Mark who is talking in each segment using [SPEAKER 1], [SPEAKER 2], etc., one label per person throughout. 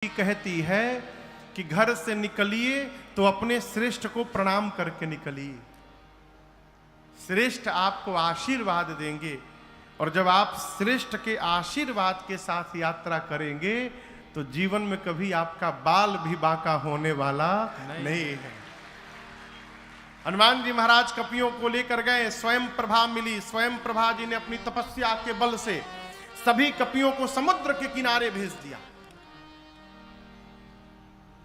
[SPEAKER 1] कहती है कि घर से निकलिए तो अपने श्रेष्ठ को प्रणाम करके निकलिए। श्रेष्ठ आपको आशीर्वाद देंगे और जब आप श्रेष्ठ के आशीर्वाद के साथ यात्रा करेंगे तो जीवन में कभी आपका बाल भी बांका होने वाला नहीं है। हनुमान जी महाराज कपियों को लेकर गए, स्वयं प्रभा मिली। स्वयं प्रभा जी ने अपनी तपस्या के बल से सभी कपियों को समुद्र के किनारे भेज दिया।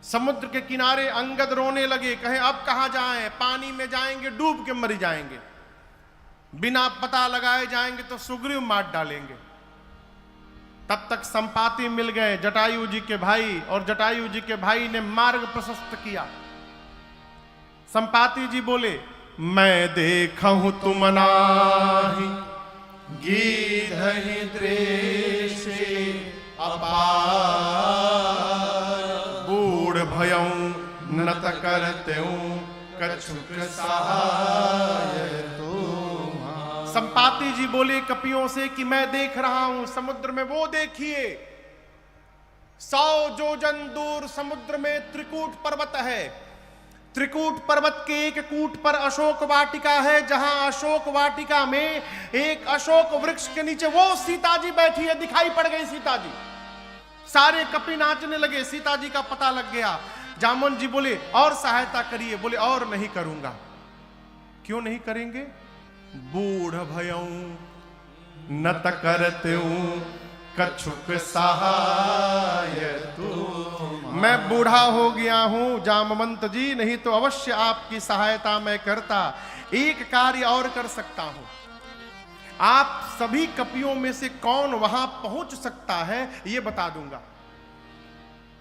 [SPEAKER 1] समुद्र के किनारे अंगद रोने लगे, कहे अब कहां जाएं, पानी में जाएंगे डूब के मर जाएंगे, बिना पता लगाए जाएंगे तो सुग्रीव मार डालेंगे। तब तक संपाति मिल गए, जटायु जी के भाई, और जटायु जी के भाई ने मार्ग प्रशस्त किया। संपाति जी बोले, मैं देखूं तुम नाही गीधहि दृश्य अपार, बूढ़ भयं नत करतें कछुक सहाय तुम। संपाति जी बोले कपियों से कि मैं देख रहा हूं समुद्र में, वो देखिए 100 जोजन दूर समुद्र में त्रिकूट पर्वत है। त्रिकूट पर्वत के एक कूट पर अशोक वाटिका है, जहां अशोक वाटिका में एक अशोक वृक्ष के नीचे वो सीता जी बैठी है। दिखाई पड़ गई सीता जी, सारे कपि नाचने लगे, सीता जी का पता लग गया। जामन जी बोले और सहायता करिए, बोले और नहीं करूंगा। क्यों नहीं करेंगे? बूढ़ भयं नत करतें कछुक सहाय तुम। मैं बूढ़ा हो गया हूं जामवंत जी, नहीं तो अवश्य आपकी सहायता मैं करता। एक कार्य और कर सकता हूं, आप सभी कपियों में से कौन वहां पहुंच सकता है यह बता दूंगा।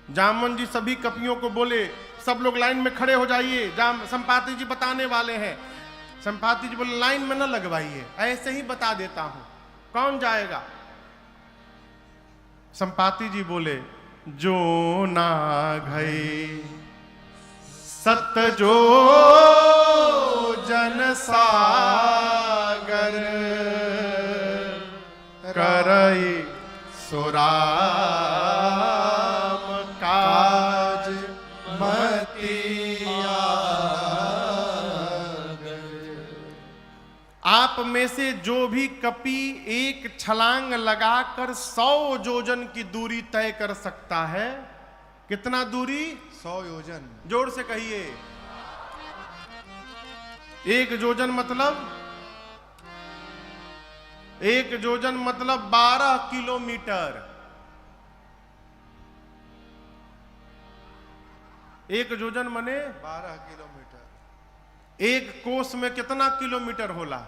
[SPEAKER 1] जामवन जी सभी कपियों को बोले, सब लोग लाइन में खड़े हो जाइए, संपाति जी बताने वाले हैं। संपाति जी बोले लाइन में न लगवाइए, ऐसे ही बता देता हूं, कौन जाएगा? संपाति जी बोले, जो ना घई सत जो जन सागर, करई सुराम काज मतिया। आप में से जो भी कपि एक छलांग लगाकर 100 योजन की दूरी तय कर सकता है। कितना दूरी?
[SPEAKER 2] 100 योजन।
[SPEAKER 1] जोर से कहिए। एक योजन मतलब 12 किलोमीटर। एक योजन मने
[SPEAKER 2] 12 किलोमीटर।
[SPEAKER 1] एक कोस में कितना किलोमीटर होला?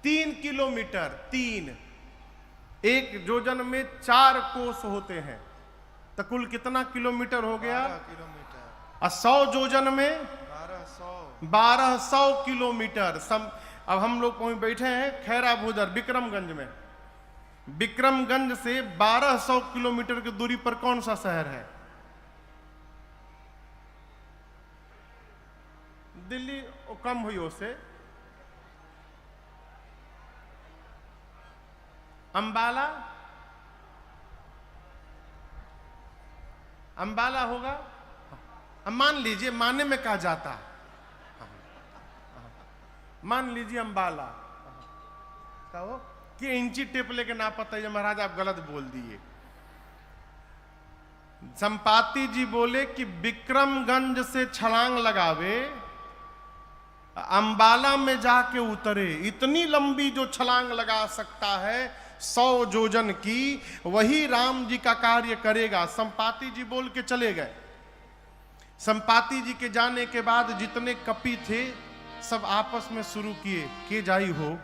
[SPEAKER 1] 3 किलोमीटर। 3 एक योजन में 4 कोस होते हैं, तो कुल कितना किलोमीटर हो गया?
[SPEAKER 2] 12 किलोमीटर।
[SPEAKER 1] 100 योजन में 1200 किलोमीटर। अब हम लोग वहीं बैठे हैं खैरा भूदर विक्रमगंज में। विक्रमगंज से 1200 किलोमीटर की दूरी पर कौन सा शहर है? दिल्ली कम हुई उससे। अंबाला, अंबाला होगा। मान लीजिए, माने में कहा जाता, मान लीजिए अंबाला कहो कि इंची टेप लेके ना पता है महाराज आप गलत बोल दिए। संपाति जी बोले कि विक्रमगंज से छलांग लगावे, अंबाला में जाके उतरे। इतनी लंबी जो छलांग लगा सकता है 100 योजन की, वही राम जी का कार्य करेगा। संपाति जी बोल के चले गए। संपाति जी के जाने के बाद जितने कपि थे सब आपस में शुरू किए, के जाई हो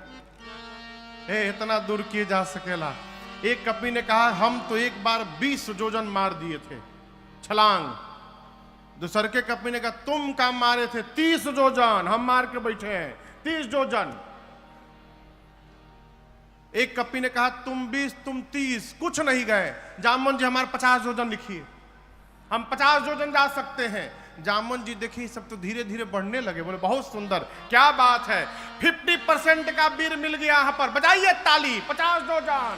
[SPEAKER 1] इतना दूर किए जा सकेला। एक कपि ने कहा हम तो एक बार 20 योजन मार दिए थे छलांग। दूसरे के कपि ने कहा तुम काम मारे थे 30 योजन, हम मार के बैठे हैं 30 योजन। एक कपि ने कहा तुम 20 तुम 30, कुछ नहीं गए। जामवन जी हमारे 50 योजन लिखिए, हम 50 योजन जा सकते हैं। जामवन जी देखिए सब तो धीरे धीरे बढ़ने लगे, बोले बहुत सुंदर, क्या बात है, 50% का वीर मिल गया यहाँ पर, बजाइए ताली, 50 योजन।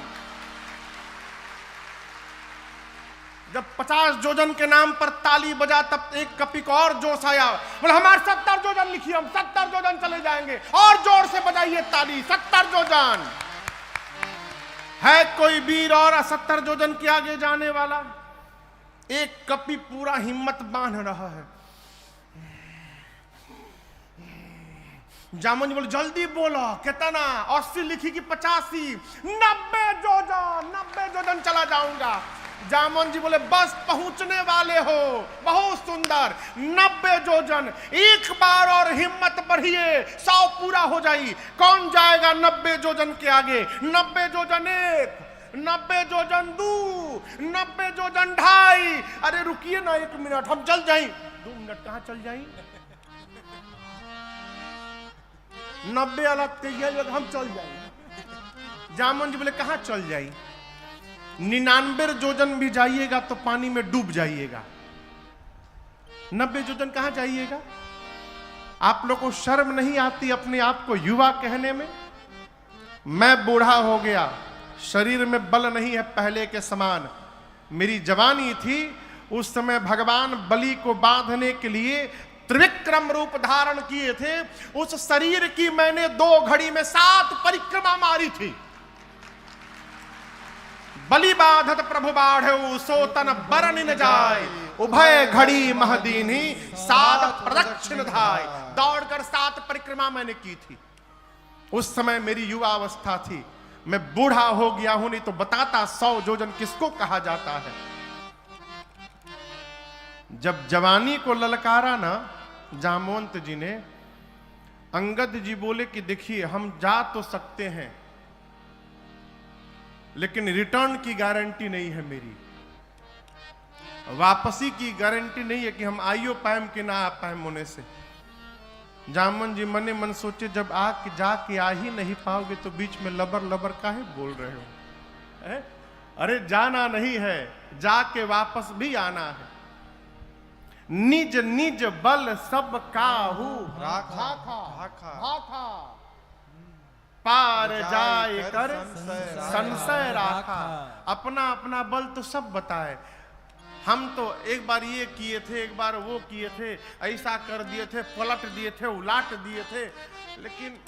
[SPEAKER 1] जब 50 योजन के नाम पर ताली बजा तब एक कपि को और जोश आया, बोले हमारे 70 योजन लिखिए, हम 70 योजन चले जाएंगे, और जोर से बजाइए ताली, 70 योजन। है कोई वीर और 70 योजन के आगे जाने वाला? एक कपि पूरा हिम्मत बांध रहा है। जामन जी बोले जल्दी बोलो, कितना? 80 लिखी कि 85? 90 योजन, 90 योजन चला जाऊंगा। जामन जी बोले बस पहुंचने वाले हो, बहुत सुंदर, 90 योजन। एक बार और हिम्मत बढ़िए, 100 पूरा हो जाई। कौन जाएगा 90 योजन के आगे? 90 योजन 1, 90 योजन 2, 90 योजन 2.5। अरे रुकिए ना 1 मिनट, हम चल जाएं। 2 मिनट कहाँ चल जाएं? 90 अलग तैयार, हम चल जाएं। जामन जी बोले कहाँ चल जाएं? 99 योजन भी जाइएगा तो पानी में डूब जाइएगा, 90 योजन कहाँ जाइएगा? आप लोग को शर्म नहीं आती अपने आप को युवा कहने में? मैं बूढ़ा हो गया, शरीर में बल नहीं है पहले के समान। मेरी जवानी थी, उस समय भगवान बलि को बांधने के लिए त्रिविक्रम रूप धारण किए थे। उस शरीर की मैंने 2 घड़ी में 7 परिक्रमा मारी थी। बलि बाधत प्रभु बाढ़े सो तन बरन न जाय, उभय घड़ी महदीनी 7 प्रदक्षिण धाय। दौड़कर 7 परिक्रमा मैंने की थी। उस समय मेरी युवा अवस्था थी। मैं बूढ़ा हो गया हूं, नहीं तो बताता 100 योजन किसको कहा जाता है। जब जवानी को ललकारा ना जामवंत जी ने, अंगद जी बोले कि देखिए हम जा तो सकते हैं, लेकिन रिटर्न की गारंटी नहीं है मेरी, वापसी की गारंटी नहीं है कि हम आइयो पाएम कि ना आ पाएम होने से। जामन जी मने मन सोचे जब आके जाके आ ही नहीं पाओगे तो बीच में लबर लबर काहे बोल रहे हो? अरे जाना नहीं है, जाके वापस भी आना है। निज निज बल सब काहू भाखा, पार जाए कर संशय राखा। अपना अपना बल तो सब बताए। हम तो एक बार ये किए थे, एक बार वो किए थे, ऐसा कर दिए थे, पलट दिए थे, उलाट दिए थे, लेकिन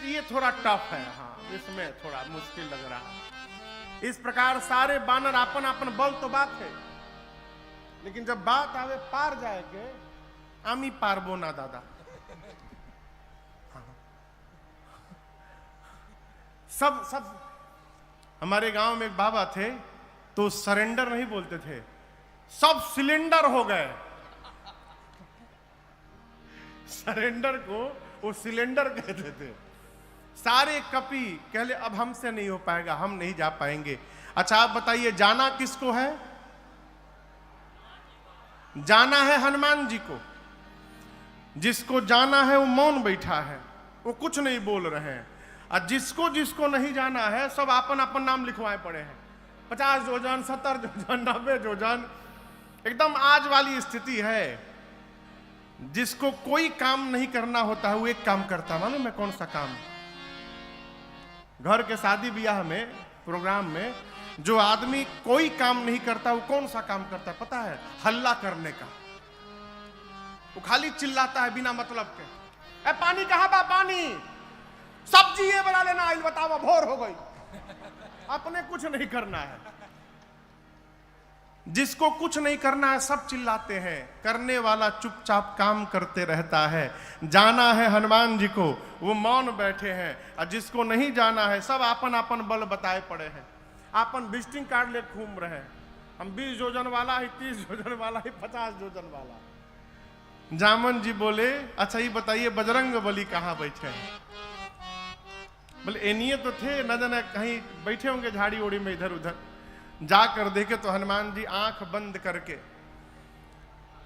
[SPEAKER 1] ये थोड़ा टफ है। हाँ, इसमें थोड़ा मुश्किल लग रहा है। इस प्रकार सारे बानर अपन अपन बल तो बात है, लेकिन जब बात आवे पार जाए के, आमी पारबो ना दादा। हाँ। सब हमारे गांव में एक बाबा थे, तो सरेंडर नहीं बोलते थे, सब सिलेंडर हो गए। सरेंडर को वो सिलेंडर कहते थे। सारे कपि कहले अब हमसे नहीं हो पाएगा, हम नहीं जा पाएंगे। अच्छा आप बताइए जाना किसको है? जाना है हनुमान जी को। जिसको जाना है वो मौन बैठा है, वो कुछ नहीं बोल रहे हैं। और जिसको जिसको नहीं जाना है सब अपन अपन नाम लिखवाए पड़े हैं। 50 योजन, 70 योजन, 90 योजन, एकदम आज वाली स्थिति है। जिसको कोई काम नहीं करना होता है वो एक काम करता है, मालूम है कौन सा काम? घर के शादी ब्याह में, प्रोग्राम में जो आदमी कोई काम नहीं करता वो कौन सा काम करता है पता है? हल्ला करने का। वो खाली चिल्लाता है बिना मतलब के। ए पानी कहाँ बा? पानी। सब्जी ये बना लेना, आइल बताओ, भोर हो गई। अपने कुछ नहीं करना है। जिसको कुछ नहीं करना है सब चिल्लाते हैं, करने वाला चुपचाप काम करते रहता है। जाना है हनुमान जी को, वो मौन बैठे हैं। और जिसको नहीं जाना है सब अपन अपन बल बताए पड़े हैं। अपन विजिटिंग कार्ड ले घूम रहे हैं। हम 20 योजन वाला है, 30 योजन वाला है, 50 योजन वाला। जामन जी बोले अच्छा ये बताइए बजरंग बली कहाँ बैठे हैं? बोले एनिए तो थे, न जाने कहीं बैठे होंगे झाड़ी ओड़ी में इधर उधर। जाकर देखे तो हनुमान जी आंख बंद करके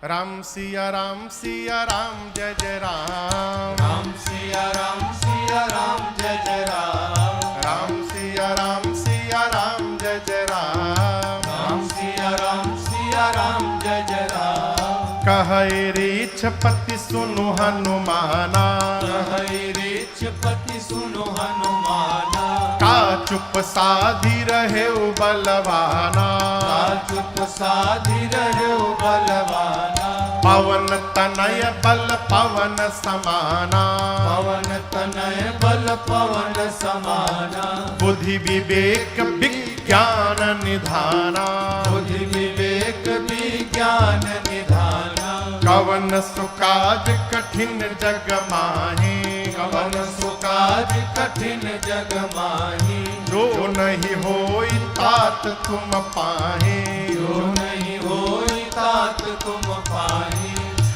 [SPEAKER 1] राम सिया राम सिया राम जय जय राम,
[SPEAKER 3] राम सिया राम सिया राम जय जय राम,
[SPEAKER 1] राम सिया राम सिया राम जय जय राम,
[SPEAKER 3] राम सिया राम सिया राम जय जय राम।
[SPEAKER 1] कहे रीछपति सुनु हनुमाना,
[SPEAKER 3] कहे रीछपति सुनु हनुमाना,
[SPEAKER 1] का चुप साधी रहे बलवाना,
[SPEAKER 3] का चुप साधि रहो बलवाना।
[SPEAKER 1] पवन तनय बल पवन समाना।
[SPEAKER 3] पवन तनय बल पवन समाना।
[SPEAKER 1] बुद्धि विवेक विज्ञान निधाना।
[SPEAKER 3] बुद्धि विवेक विज्ञान निधाना।
[SPEAKER 1] कवन सुकाज कठिन जग माहि।
[SPEAKER 3] कवन सुकाज कठिन जग माहि।
[SPEAKER 1] जो नहीं होई तात तुम पाहि।
[SPEAKER 3] जो नहीं होई तात तुम पाहि।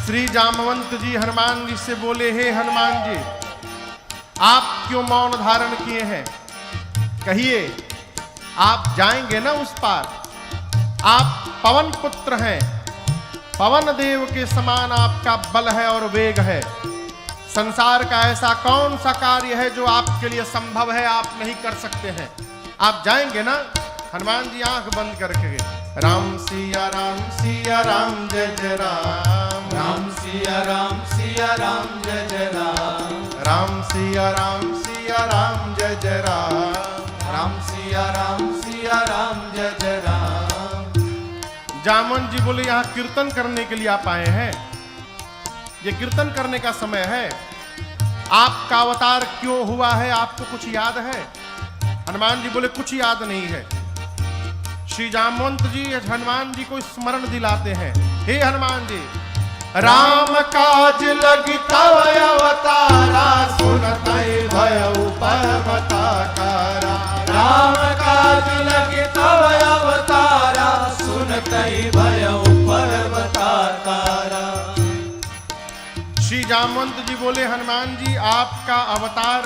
[SPEAKER 1] श्री जामवंत जी हनुमान जी से बोले, हे हनुमान जी, आप क्यों मौन धारण किए हैं? कहिए, आप जाएंगे ना उस पार। आप पवन पुत्र हैं, पवन देव के समान आपका बल है और वेग है। संसार का ऐसा कौन सा कार्य है जो आपके लिए संभव है, आप नहीं कर सकते हैं? आप जाएंगे ना? हनुमान जी आंख बंद करके गए। राम सिया राम जय जय राम।
[SPEAKER 3] राम सिया राम जय जय राम।
[SPEAKER 1] राम सिया राम जय जय राम।
[SPEAKER 3] राम सिया राम जय जय राम।
[SPEAKER 1] जामन जी बोले, यहाँ कीर्तन करने के लिए आप आए हैं, ये कीर्तन करने का समय है। आपका अवतार क्यों हुआ है, आपको कुछ याद है? हनुमान जी बोले, कुछ याद नहीं है। श्री जामवंत जी हनुमान जी को स्मरण दिलाते हैं, हे हनुमान जी, राम काज लगी तव अवतारा। सुनतई भयउ पर्वताकारा।
[SPEAKER 3] राम काज लगे तव अवतारा। सुनतई भयउ पर्वताकारा।
[SPEAKER 1] श्री जामवंत जी बोले, हनुमान जी, आपका अवतार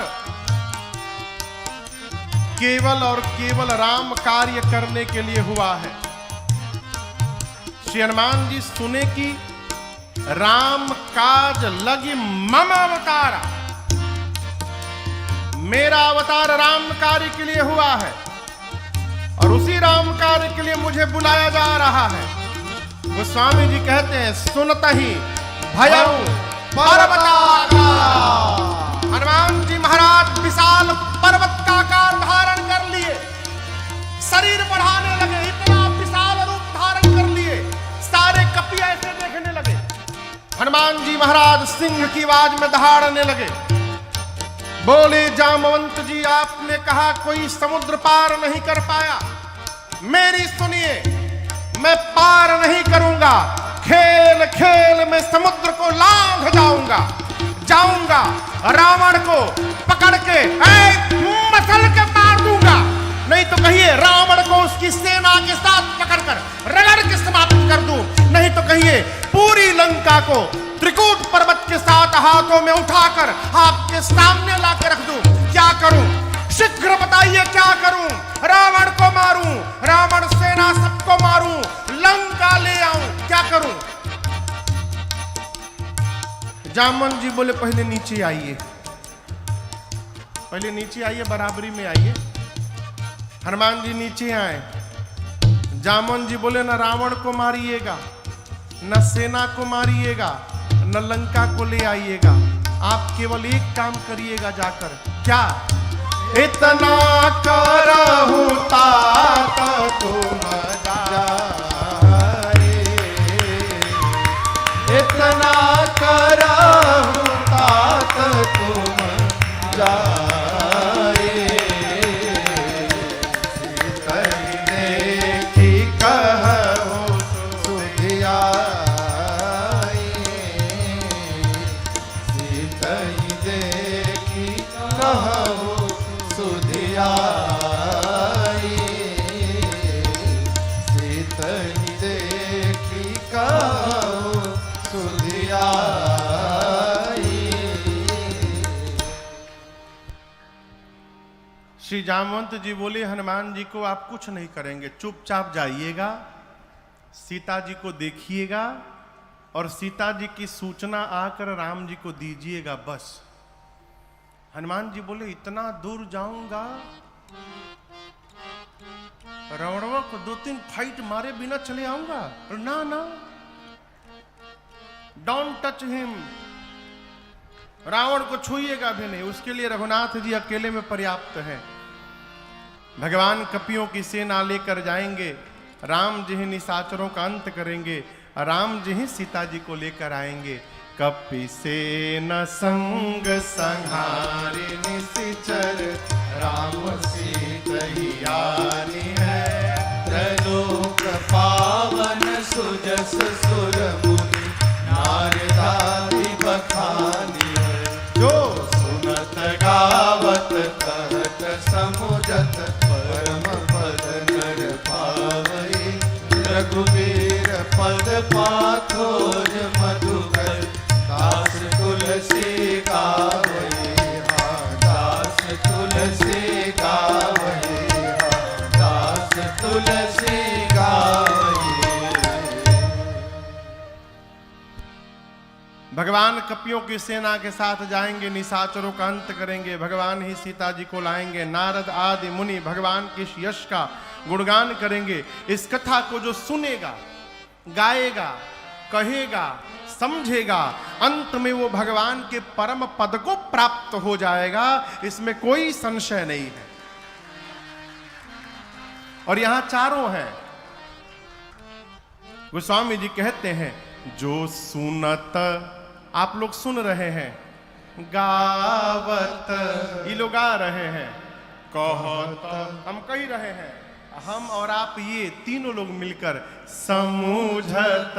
[SPEAKER 1] केवल और केवल राम कार्य करने के लिए हुआ है। श्री हनुमान जी सुने कि राम काज लगी मम अवतारा, मेरा अवतार राम कार्य के लिए हुआ है और उसी राम कार्य के लिए मुझे बुलाया जा रहा है। गोस्वामी जी कहते हैं, सुनत ही भयउ पर्वताकारा। हनुमान जी महाराज विशाल पर्वत का आकार धारण कर लिए, शरीर बढ़ाने लगे, इतना विशाल रूप धारण कर लिए, सारे कपि ऐसे देखने लगे। हनुमान जी महाराज सिंह की आवाज में दहाड़ने लगे। बोले, जामवंत जी, आपने कहा कोई समुद्र पार नहीं कर पाया, मेरी सुनिए, मैं पार नहीं करूंगा। खेल खेल में समुद्र को लांघ जाऊंगा, रावण को पकड़ के मसल के मार दूंगा। नहीं तो कहिए रावण को उसकी सेना के साथ पकड़कर रगड़ के समाप्त कर दूं। नहीं तो कहिए पूरी लंका को त्रिकूट पर्वत के साथ हाथों में उठाकर आपके सामने लाकर रख दूं। क्या करूं? शीघ्र बताइए, क्या करूं? रावण को मारूं, रावण सेना सबको मारूं, लंका ले आऊं, क्या करूं? जामन जी बोले, पहले नीचे आइए, पहले नीचे आइए, बराबरी में आइए। हनुमान जी नीचे आए। जामन जी बोले, न रावण को मारिएगा, न सेना को मारिएगा, न लंका को ले आइएगा, आप केवल एक काम करिएगा जाकर। क्या? इतना करहूं तात तुम जाए,
[SPEAKER 3] इतना करहूं तात तुम जाए।
[SPEAKER 1] सीतई देखी कहूं
[SPEAKER 2] सुधियाई।
[SPEAKER 3] सीतई देखी कहूं सुधियाई।
[SPEAKER 2] सीतई देखी कहूं सुधियाई।
[SPEAKER 1] श्री जामवंत जी बोले, हनुमान जी को आप कुछ नहीं करेंगे, चुपचाप जाइएगा, सीता जी को देखिएगा और सीता जी की सूचना आकर राम जी को दीजिएगा, बस। हनुमान जी बोले, इतना दूर जाऊंगा, रावणों को 2-3 फाइट मारे बिना चले आऊंगा? ना ना, डोंट टच हिम, रावण को छूइएगा भी नहीं, उसके लिए रघुनाथ जी अकेले में पर्याप्त है। भगवान कपियों की सेना लेकर जाएंगे, राम जी ही निशाचरों का अंत करेंगे, राम जी ही सीता जी को लेकर आएंगे। कपि से न संग संहारी
[SPEAKER 2] निशिचर राम सीतहियानी है। त्रैलोक पावन सुजस सुर मुनि नारदादि बखानी है। जो सुनत गावत कहत समुझत परम पद नर पावई। रघुबीर पद पाथोज मधुकर दास तुलसी गावई। दास तुलसी गावई। दास तुलसी गावई।
[SPEAKER 1] भगवान कपियों की सेना के साथ जाएंगे, निशाचरों का अंत करेंगे, भगवान ही सीता जी को लाएंगे। नारद आदि मुनि भगवान के यश का गुणगान करेंगे। इस कथा को जो सुनेगा, गाएगा, कहेगा, समझेगा, अंत में वो भगवान के परम पद को प्राप्त हो जाएगा, इसमें कोई संशय नहीं है। और यहां चारों हैं। गोस्वामी जी कहते हैं, जो सुनत, आप लोग सुन रहे हैं, गावत, ये लोग गा रहे हैं, कहत, हम कह रहे हैं, हम और आप ये तीनों लोग मिलकर समझत,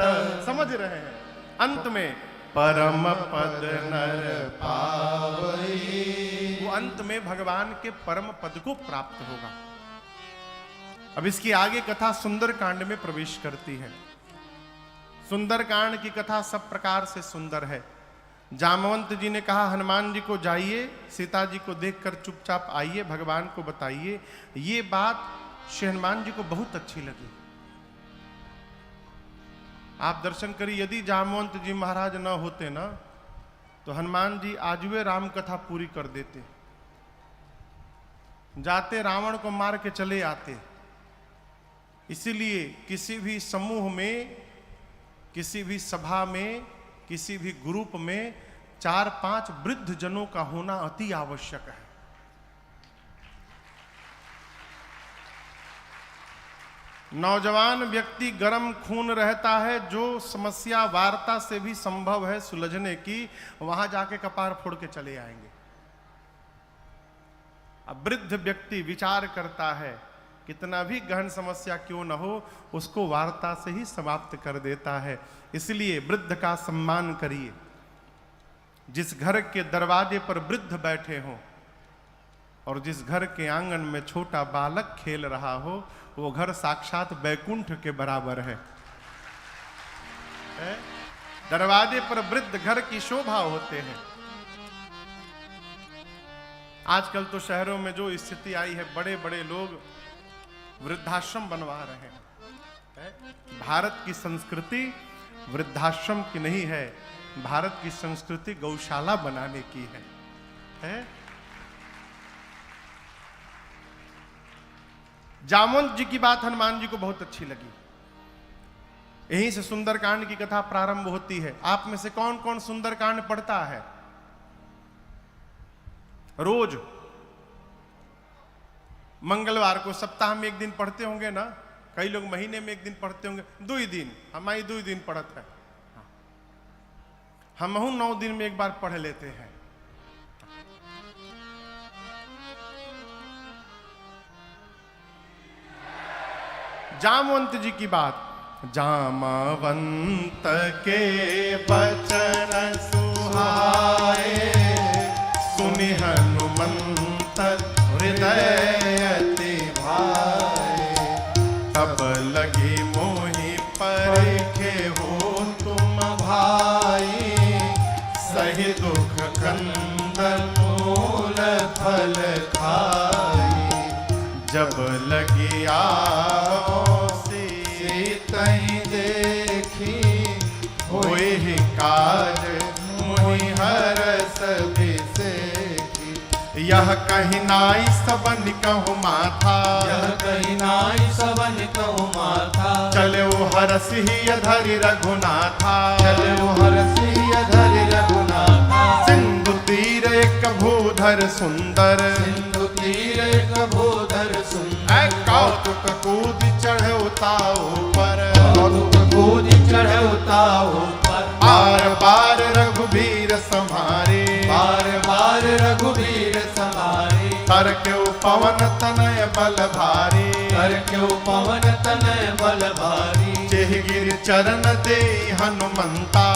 [SPEAKER 1] समझ रहे हैं। अंत में परम पद नर पावई, वो अंत में भगवान के परम पद को प्राप्त होगा। अब इसकी आगे कथा सुंदर कांड में प्रवेश करती है। सुंदर कांड की कथा सब प्रकार से सुंदर है। जामवंत जी ने कहा, हनुमान जी को जाइए, सीता जी को देखकर चुपचाप आइए, भगवान को बताइए। ये बात श्री हनुमान जी को बहुत अच्छी लगी। आप दर्शन करिए, यदि जामवंत जी महाराज न होते ना, तो हनुमान जी आज वे राम कथा पूरी कर देते, जाते रावण को मार के चले आते। इसीलिए किसी भी समूह में, किसी भी सभा में, किसी भी ग्रुप में 4-5 वृद्ध जनों का होना अति आवश्यक है। नौजवान व्यक्ति गर्म खून रहता है, जो समस्या वार्ता से भी संभव है सुलझने की, वहां जाके कपार फोड़ के चले आएंगे। अब वृद्ध व्यक्ति विचार करता है, कितना भी गहन समस्या क्यों न हो, उसको वार्ता से ही समाप्त कर देता है। इसलिए वृद्ध का सम्मान करिए। जिस घर के दरवाजे पर वृद्ध बैठे हों और जिस घर के आंगन में छोटा बालक खेल रहा हो, वो घर साक्षात बैकुंठ के बराबर है। दरवाजे पर वृद्ध घर की शोभा होते हैं। आजकल तो शहरों में जो स्थिति आई है, बड़े बड़े लोग वृद्धाश्रम बनवा रहे हैं। भारत की संस्कृति वृद्धाश्रम की नहीं है, भारत की संस्कृति गौशाला बनाने की है? जामवंत जी की बात हनुमान जी को बहुत अच्छी लगी। यहीं से सुंदरकांड की कथा प्रारंभ होती है। आप में से कौन कौन सुंदरकांड पढ़ता है रोज? मंगलवार को सप्ताह में एक दिन पढ़ते होंगे ना, कई लोग महीने में एक दिन पढ़ते होंगे, 2 दिन, हमारी 2 दिन पढ़त है। हम 9 दिन में एक बार पढ़ लेते हैं। जामवंत जी की बात, जामवंत के बचन सुहाए, सुनि हनुमंत हृदय अति भाए। तब लगी मोहि परिखे हो तुम भाई, सही दुख कंदन मूल फल खाई। जब लगी आओ सीतहि देखी, होए ही काज मोहि हरस बिसेखी। यह कहीं नाई सबन कहु माथा,
[SPEAKER 2] यह कहीं नाई सबन कहु माथा।
[SPEAKER 1] चले वो हरस ही धरि रघुनाथा,
[SPEAKER 2] चले वो हरस ही धरि रघुनाथा।
[SPEAKER 1] सिंधु तीर एक भूधर सुंदर,
[SPEAKER 2] सिंधु तीर एक भूधर सुंदर।
[SPEAKER 1] कौतुक कूद चढ़े उताओ पर,
[SPEAKER 3] कौतुक कूद चढ़े उताओ पर,
[SPEAKER 1] बार बार रघुबीर सम्हारे,
[SPEAKER 3] बार बार रघुबीर सम्हारे,
[SPEAKER 1] कर क्यों पवन तनय बल भारी,
[SPEAKER 3] कर क्यों पवन तनय बल भारी,
[SPEAKER 1] जेहि गिर चरण दे हनुमंता,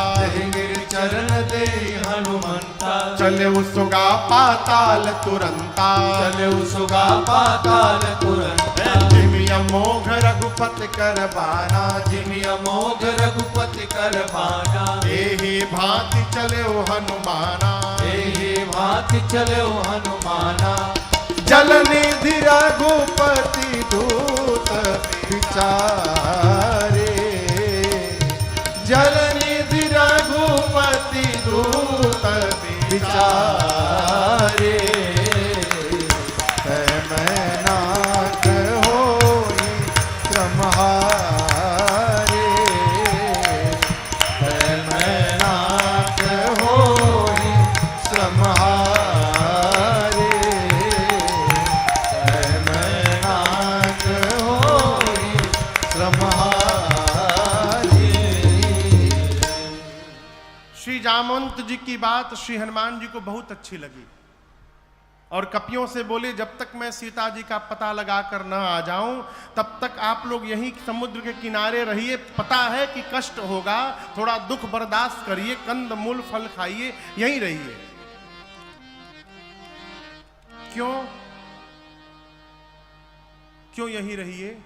[SPEAKER 3] गिर चरण दे हनुमंता,
[SPEAKER 1] चले सुगा पाताल तुरंता,
[SPEAKER 3] चले सुगा पाताल तुरंत,
[SPEAKER 1] जिमि अमोघ रघुपति कर बाना,
[SPEAKER 3] जिमि अमोघ रघुपति कर बाना,
[SPEAKER 1] एहि भांति चले हनुमाना,
[SPEAKER 3] एहि भांति चले हनुमाना,
[SPEAKER 1] जल निधि रघुपति दूत विचारे, जल निधि रघुपति दूत विचारे, मैं नाथ होई श्रमहारे, मैं नाथ होई श्रमहारे, मैं नाथ होई श्रमहारे। श्री जामवंत जी की बात श्री हनुमान जी को बहुत अच्छी लगी और कपियों से बोले, जब तक मैं सीता जी का पता लगा कर न आ जाऊं तब तक आप लोग यहीं समुद्र के किनारे रहिए। पता है कि कष्ट होगा, थोड़ा दुख बर्दाश्त करिए, कंद मूल फल खाइए, यहीं रहिए। क्यों क्यों यहीं रहिए?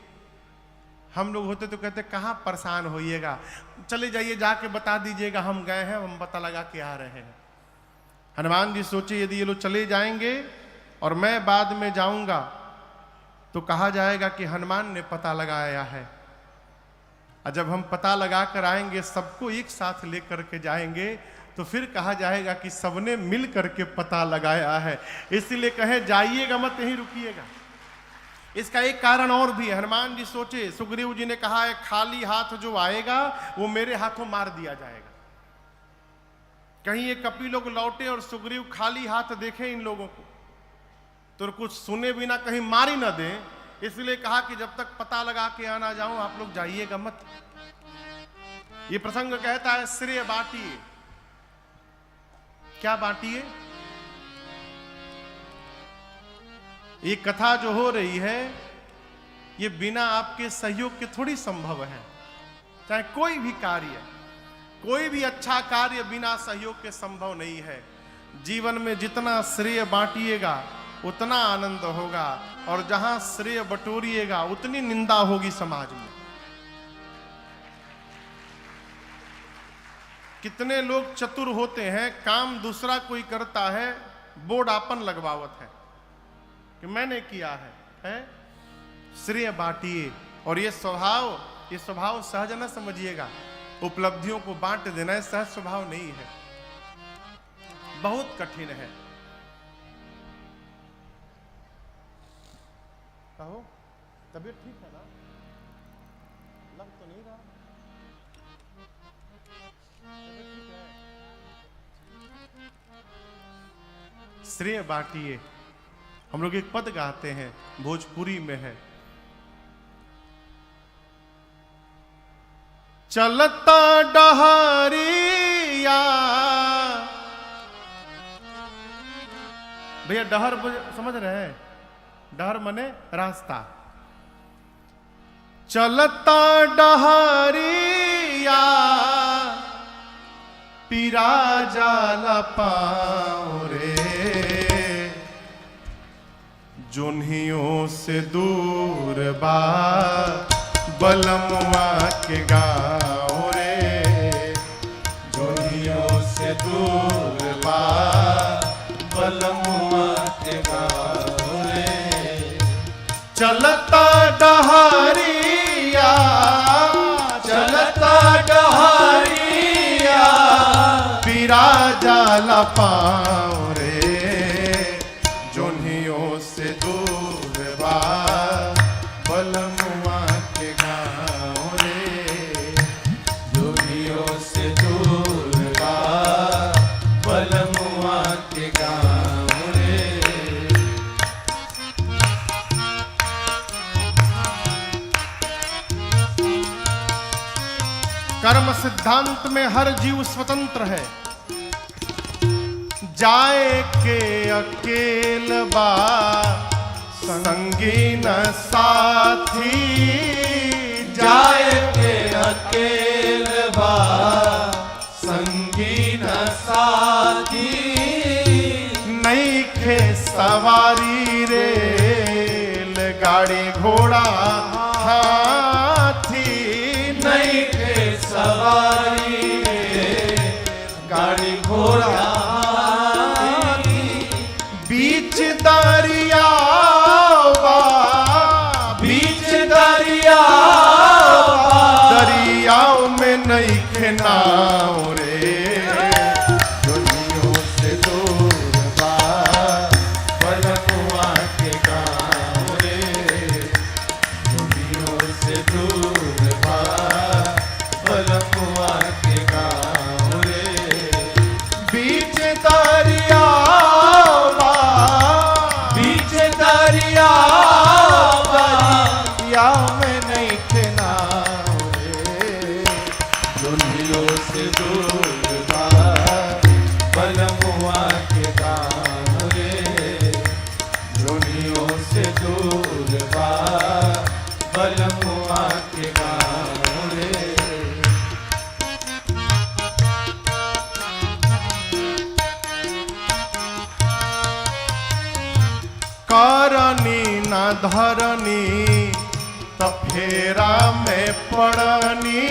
[SPEAKER 1] हम लोग होते तो कहते कहाँ परेशान होइएगा, चले जाइए, जाके बता दीजिएगा हम गए हैं, हम पता लगा के आ रहे हैं। हनुमान जी सोचे यदि ये लोग चले जाएंगे और मैं बाद में जाऊंगा तो कहा जाएगा कि हनुमान ने पता लगाया है, और जब हम पता लगा कर आएंगे, सबको एक साथ लेकर के जाएंगे, तो फिर कहा जाएगा कि सबने मिल करके पता लगाया है। इसलिए कहे जाइएगा मत, यहीं रुकिएगा। इसका एक कारण और भी है। हनुमान जी सोचे, सुग्रीव जी ने कहा है खाली हाथ जो आएगा वो मेरे हाथों मार दिया जाएगा। कहीं ये कपि लोग लौटे और सुग्रीव खाली हाथ देखे इन लोगों को तो कुछ सुने बिना कहीं मारी ना दें, इसलिए कहा कि जब तक पता लगा के आना जाऊं आप लोग जाइएगा मत। ये प्रसंग कहता है श्रेय बांटिए। क्या बांटिए? ये कथा जो हो रही है ये बिना आपके सहयोग के थोड़ी संभव है। चाहे कोई भी कार्य, कोई भी अच्छा कार्य बिना सहयोग के संभव नहीं है। जीवन में जितना श्रेय बांटिएगा उतना आनंद होगा, और जहां श्रेय बटोरिएगा उतनी निंदा होगी समाज में। कितने लोग चतुर होते हैं, काम दूसरा कोई करता है, बोर्ड आपन लगवावत है कि मैंने किया है? श्रेय बांटिए। और ये स्वभाव सहज न समझिएगा। उपलब्धियों को बांट देना है सहज स्वभाव नहीं है, बहुत कठिन है। कहो, तबीयत ठीक है ना? लग तो नहीं रहा। तबीयत ठीक है? श्रेय बांटिए। हम लोग एक पद गाते हैं, भोजपुरी में है, चलता डहरिया। भैया डहर समझ रहे हैं? डहर मने रास्ता। चलता डहरिया पीरा जाला पाँव रे, जोन्हियों से दूर बा बलमुआ के गाँव रे, जोन्हियों से दूर बा बलमुआ के गाँव रे। चलता डहरिया, चलता डहरिया पीरा जाला पाँव रे, जोन्हियों से दूर बा बलमुआ के गाँव रे, जोन्हियों से दूर बा बलमुआ के गाँव रे। कर्म सिद्धांत में हर जीव स्वतंत्र है। जाए के अकेल बा संगी न साथी,
[SPEAKER 3] जाए के अकेल बा संगी न साथी,
[SPEAKER 1] नहीं खे सवारी रेल गाड़ी घोड़ा हाथी,
[SPEAKER 3] नहीं थे सवारी गाड़ी घोड़ा हाथी,
[SPEAKER 1] बीच दरिया
[SPEAKER 3] बीच दरिया
[SPEAKER 1] दरियाओं में नहीं खे नाव रे,
[SPEAKER 3] दुनियों से दूर बा बलमुआ के गाँव रे, दुनियों से दूर बा बलमुआ के गाँव रे,
[SPEAKER 1] बीच दरिया
[SPEAKER 3] बीच दरिया
[SPEAKER 1] या में नहीं खे नाव रे,
[SPEAKER 3] दुनियों से दूर बा बलमुआ के गाँव रे, दुनियों से दूर बा बलमुआ के गाँव रे।
[SPEAKER 1] करनी न धरनी त फेरा में पड़नी,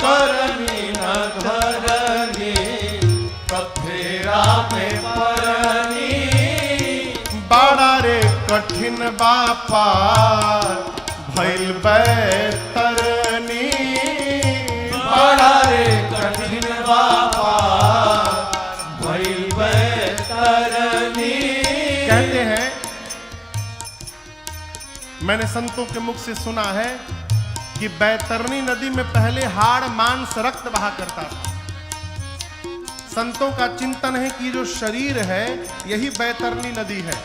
[SPEAKER 3] करनी न धरनी कफेरा में परनी,
[SPEAKER 1] बड़ा रे कठिन बापार भइल बैतरनी,
[SPEAKER 3] बड़ा रे कठिन बापा भइल बैतरनी।
[SPEAKER 1] कहते हैं, मैंने संतों के मुख से सुना है कि बैतरनी नदी में पहले हाड़ मांस रक्त बहा करता था। संतों का चिंतन है कि जो शरीर है यही बैतरनी नदी है,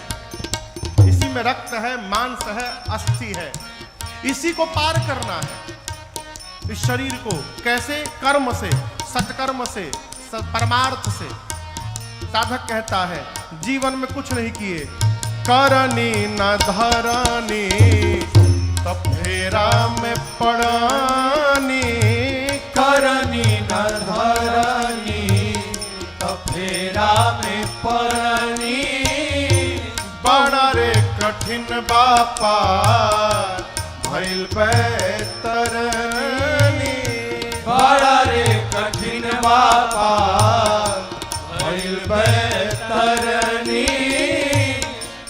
[SPEAKER 1] इसी में रक्त है, मांस है, अस्थि है, इसी को पार करना है। इस शरीर को कैसे? कर्म से, सत्कर्म से, परमार्थ से। साधक कहता है जीवन में कुछ नहीं किए, करनी न धरनी तो फेरा में पड़नी,
[SPEAKER 3] करनी न धरनी तो फेरा में परनी,
[SPEAKER 1] बड़ा रे कठिन बापा भइल बैतरनी,
[SPEAKER 3] बड़ा रे कठिन बापा भइल बैतरनी।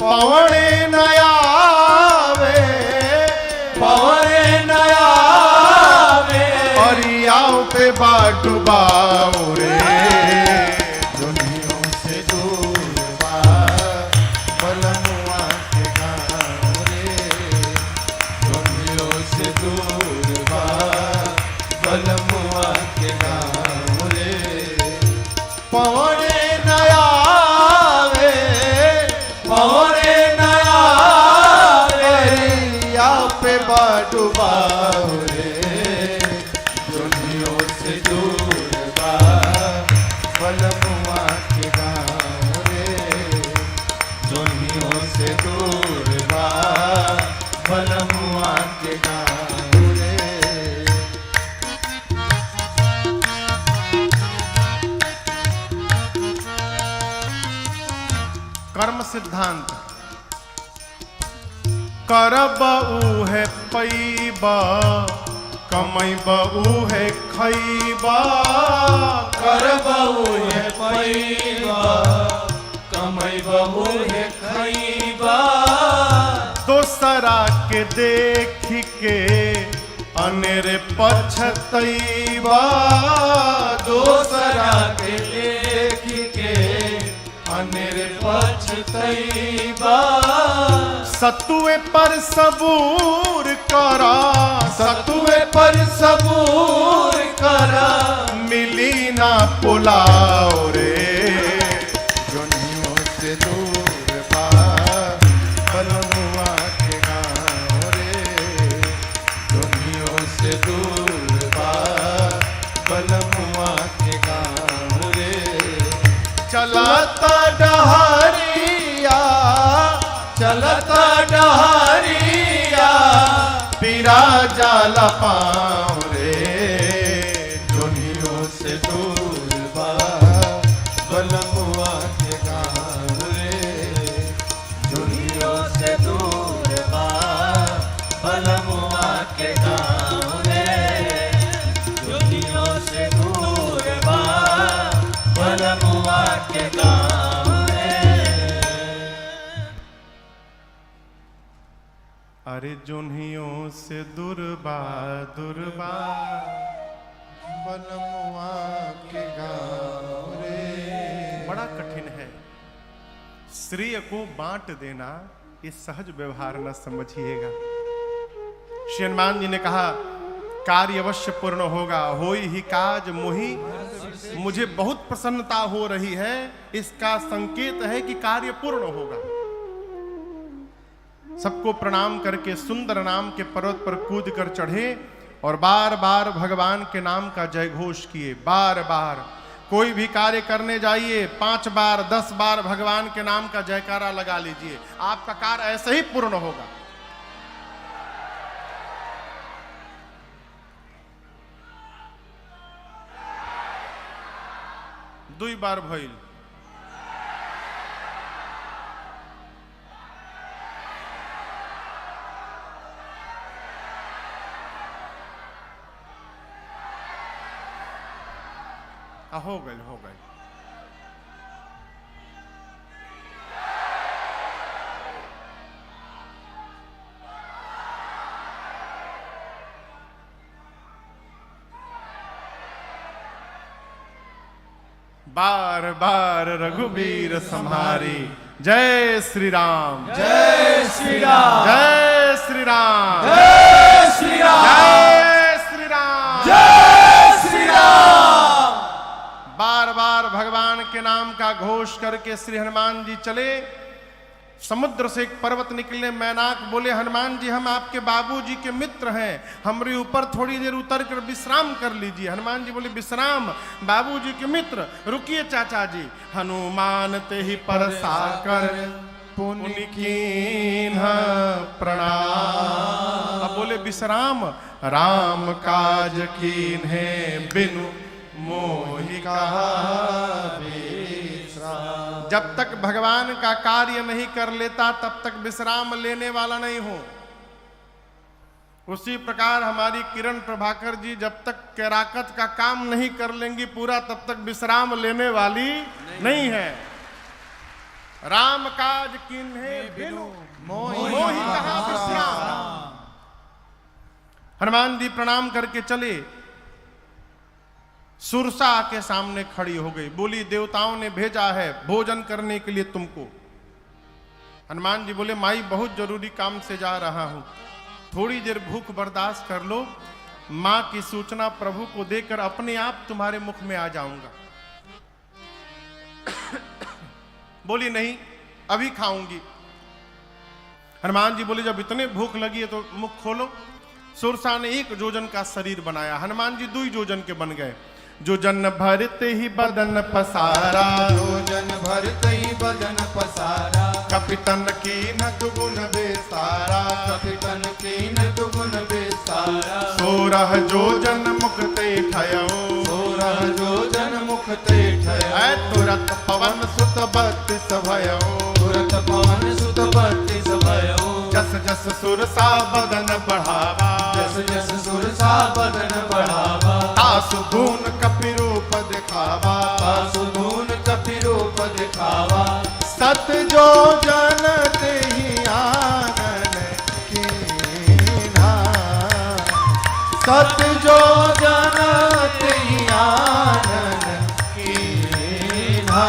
[SPEAKER 1] पवने नयावे
[SPEAKER 3] पवने नया
[SPEAKER 1] परियाओ पे बाटुबाओ रे,
[SPEAKER 3] दुनियों से दूर बा बलमुआ के गाँव रे, दुनियों से दूर बा बलमुआ के गाँव रे।
[SPEAKER 1] पवने नयावे
[SPEAKER 3] पवने नया
[SPEAKER 1] परियाओ पे बाटुबाओ रे,
[SPEAKER 3] दुनियों से दूर बा बलमुआ के गाँव रे, दुनियों से दूर बा बलमुआ के गाँव रे।
[SPEAKER 1] कर्म सिद्धांत। करब उहे पैबा, कमैब उहे खैबा,
[SPEAKER 3] करबहु है पैबा कमैबहु है खैबा,
[SPEAKER 1] दोसरा के देख के अनेर पछतैबा,
[SPEAKER 3] दोसरा के देख के अनेर पछतैबा,
[SPEAKER 1] सतुए पर सबूर करा,
[SPEAKER 3] सतुए पर सबूर करा,
[SPEAKER 1] मिली ना पुलाव रे,
[SPEAKER 3] दुनियों से दूर बा बलमुआ के गाँव रे, दुनियों से दूर बा चलत डहरिया चलत डहरिया
[SPEAKER 1] पीरा जाला पाँव रे, जोनियों से दूर बा
[SPEAKER 3] बलमुआ के गाँव रे दुनियों से दूर बा बलमुआ के गाँव रे दुनियों से दूर बा बलमुआ के गाँव रे।
[SPEAKER 1] अरे जोनियों से दुर्बा दुर्बा
[SPEAKER 3] बलमुआ के गाँव रे।
[SPEAKER 1] बड़ा कठिन है। श्रेय को बांट देना ये सहज व्यवहार न समझिएगा। श्री हनुमान जी ने कहा कार्य अवश्य पूर्ण होगा, होई ही काज मोहि, मुझे बहुत प्रसन्नता हो रही है, इसका संकेत है कि कार्य पूर्ण होगा। सबको प्रणाम करके सुंदर नाम के पर्वत पर कूद कर चढ़े और बार बार भगवान के नाम का जय घोष किए। बार बार कोई भी कार्य करने जाइए 5 बार 10 बार भगवान के नाम का जयकारा लगा लीजिए, आपका कार्य ऐसे ही पूर्ण होगा। दुई बार भइल। हो गए हो गए। बार बार रघुबीर संहारी, जय श्री राम
[SPEAKER 3] जय श्री राम
[SPEAKER 1] जय श्री राम
[SPEAKER 3] जय श्री राम
[SPEAKER 1] जय श्री राम
[SPEAKER 3] जय श्री राम।
[SPEAKER 1] बार बार भगवान के नाम का घोष करके श्री हनुमान जी चले। समुद्र से एक पर्वत निकले, मैनाक बोले हनुमान जी हम आपके बाबूजी के मित्र हैं, हमारे ऊपर थोड़ी देर उतर कर विश्राम कर लीजिए। हनुमान जी बोले विश्राम, बाबूजी के मित्र, रुकिए चाचा जी। हनुमान ते ही परसा कर पुनि कीन्ह प्रणाम। अब बोले विश्राम, राम काज कीन्हे बिनु मोहि कहा विश्राम। जब तक भगवान का कार्य नहीं कर लेता तब तक विश्राम लेने वाला नहीं हो। उसी प्रकार हमारी किरण प्रभाकर जी जब तक कैराकत का काम नहीं कर लेंगी पूरा तब तक विश्राम लेने वाली नहीं है। राम काज किन्हे बिनु मोहि कहा विश्राम। हनुमान जी प्रणाम करके चले। सुरसा के सामने खड़ी हो गई, बोली देवताओं ने भेजा है भोजन करने के लिए तुमको। हनुमान जी बोले माई बहुत जरूरी काम से जा रहा हूं, थोड़ी देर भूख बर्दाश्त कर लो, मां की सूचना प्रभु को देकर अपने आप तुम्हारे मुख में आ जाऊंगा। बोली नहीं अभी खाऊंगी। हनुमान जी बोले जब इतने भूख लगी है तो मुख खोलो। सुरसा ने 1 जोजन का शरीर बनाया, हनुमान जी 2 जोजन के बन गए। जोजन भरते ही बदन पसारा,
[SPEAKER 3] जोजन भरते ही बदन पसारा,
[SPEAKER 1] कपितन कीन दुगुन बेसारा,
[SPEAKER 3] कपितन कीन दुगुन बेसारा।
[SPEAKER 1] 16 जोजन मुक्ते ठयो,
[SPEAKER 3] 16 जोजन मुक्ते ठयो।
[SPEAKER 1] तुरत पवन सुत 32 भयो,
[SPEAKER 3] तुरत पवन सुत 32 भयो।
[SPEAKER 1] जस जस सुरसा बदन बढ़ावा,
[SPEAKER 3] जस जस सुरसा बदन बढ़ावा।
[SPEAKER 1] तासु धून कपि रूप दिखावा,
[SPEAKER 3] तासु धून कपि रूप दिखावा।
[SPEAKER 1] सत जो जन तेहि आनन कीन्हा,
[SPEAKER 3] सत जो जन तेहि आनन कीन्हा।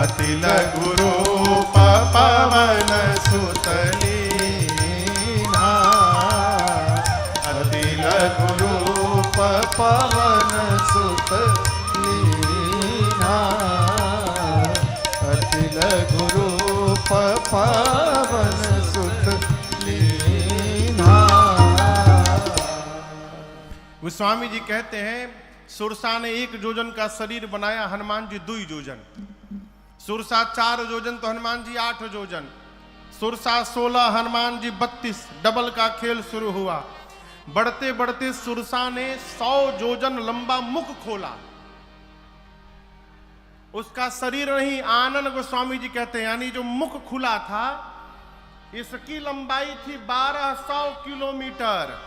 [SPEAKER 1] अति लघु रूप पवन सुत लीन्हा, अति लघु रूप
[SPEAKER 3] पवन सुत लीन्हा, अति लघु रूप पवन सुत लीन्हा।
[SPEAKER 1] गोस्वामी जी कहते हैं सुरसा ने 1 योजन का शरीर बनाया, हनुमान जी 2 योजन। सुरसा 4 योजन तो हनुमान जी 8 योजन। सुरसा 16, हनुमान जी 32। डबल का खेल शुरू हुआ। बढ़ते बढ़ते सुरसा ने 100 योजन लंबा मुख खोला। उसका शरीर नहीं, आनंद गोस्वामी जी कहते हैं, यानी जो मुख खुला था इसकी लंबाई थी 1200 किलोमीटर।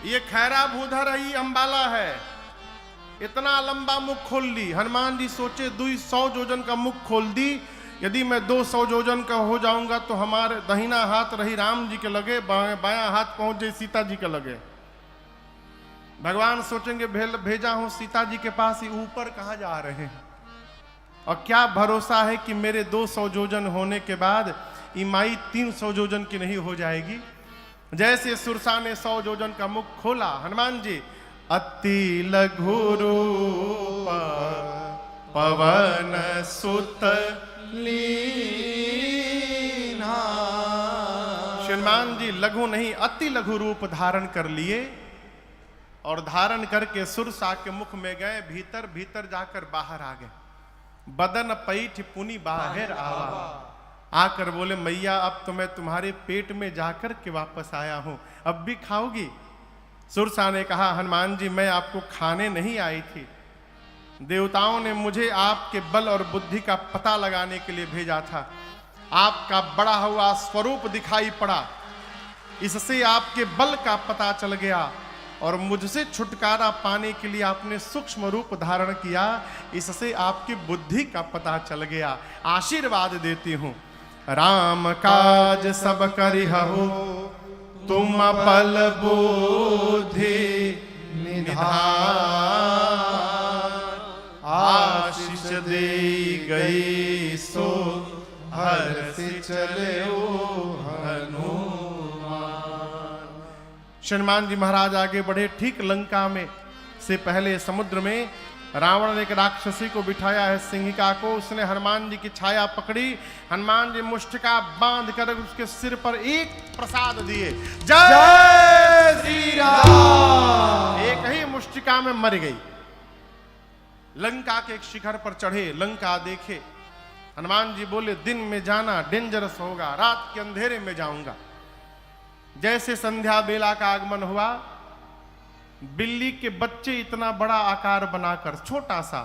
[SPEAKER 1] ये खैरा भूधर ही अंबाला है। इतना लंबा मुख खोल ली। हनुमान जी सोचे 200 योजन का मुख खोल दी, यदि मैं 200 योजन का हो जाऊंगा तो हमारे दाहिना हाथ रही राम जी के लगे, बायां हाथ पहुंच जाए सीता जी के लगे। भगवान सोचेंगे भेजा हूं सीता जी के पास, ही ऊपर कहां जा रहे हैं, और क्या भरोसा है कि मेरे 200 योजन होने के बाद इमाई 300 योजन की नहीं हो जाएगी। जैसे सुरसा ने 100 योजन का मुख खोला, हनुमान जी अति लघु रूप पवन सुत लीना। हनुमान जी लघु नहीं, अति लघु रूप धारण कर लिए, और धारण करके सुरसा के मुख में गए। भीतर भीतर जाकर बाहर आ गए। बदन पैठ पुनि बाहर आवा। आकर बोले मैया अब तो मैं तुम्हारे पेट में जाकर के वापस आया हूं, अब भी खाओगी? सुरसा ने कहा हनुमान जी मैं आपको खाने नहीं आई थी, देवताओं ने मुझे आपके बल और बुद्धि का पता लगाने के लिए भेजा था। आपका बड़ा हुआ स्वरूप दिखाई पड़ा, इससे आपके बल का पता चल गया, और मुझसे छुटकारा पाने के लिए आपने सूक्ष्म रूप धारण किया, इससे आपकी बुद्धि का पता चल गया। आशीर्वाद देती हूं, राम काज सब करिहु तुम बल बुद्धि निधान। आशीष दे गई सो हर्ष चले हनुमान। हनुमान जी महाराज आगे बढ़े। ठीक लंका में से पहले समुद्र में रावण ने एक राक्षसी को बिठाया है, सिंहिका को। उसने हनुमान जी की छाया पकड़ी, हनुमान जी मुष्टिका बांध कर उसके सिर पर एक प्रसाद दिए, जय श्री राम। एक ही मुष्टिका में मर गई। लंका के एक शिखर पर चढ़े, लंका देखे। हनुमान जी बोले दिन में जाना डेंजरस होगा, रात के अंधेरे में जाऊंगा। जैसे संध्या बेला का आगमन हुआ, बिल्ली के बच्चे इतना बड़ा आकार बनाकर, छोटा सा,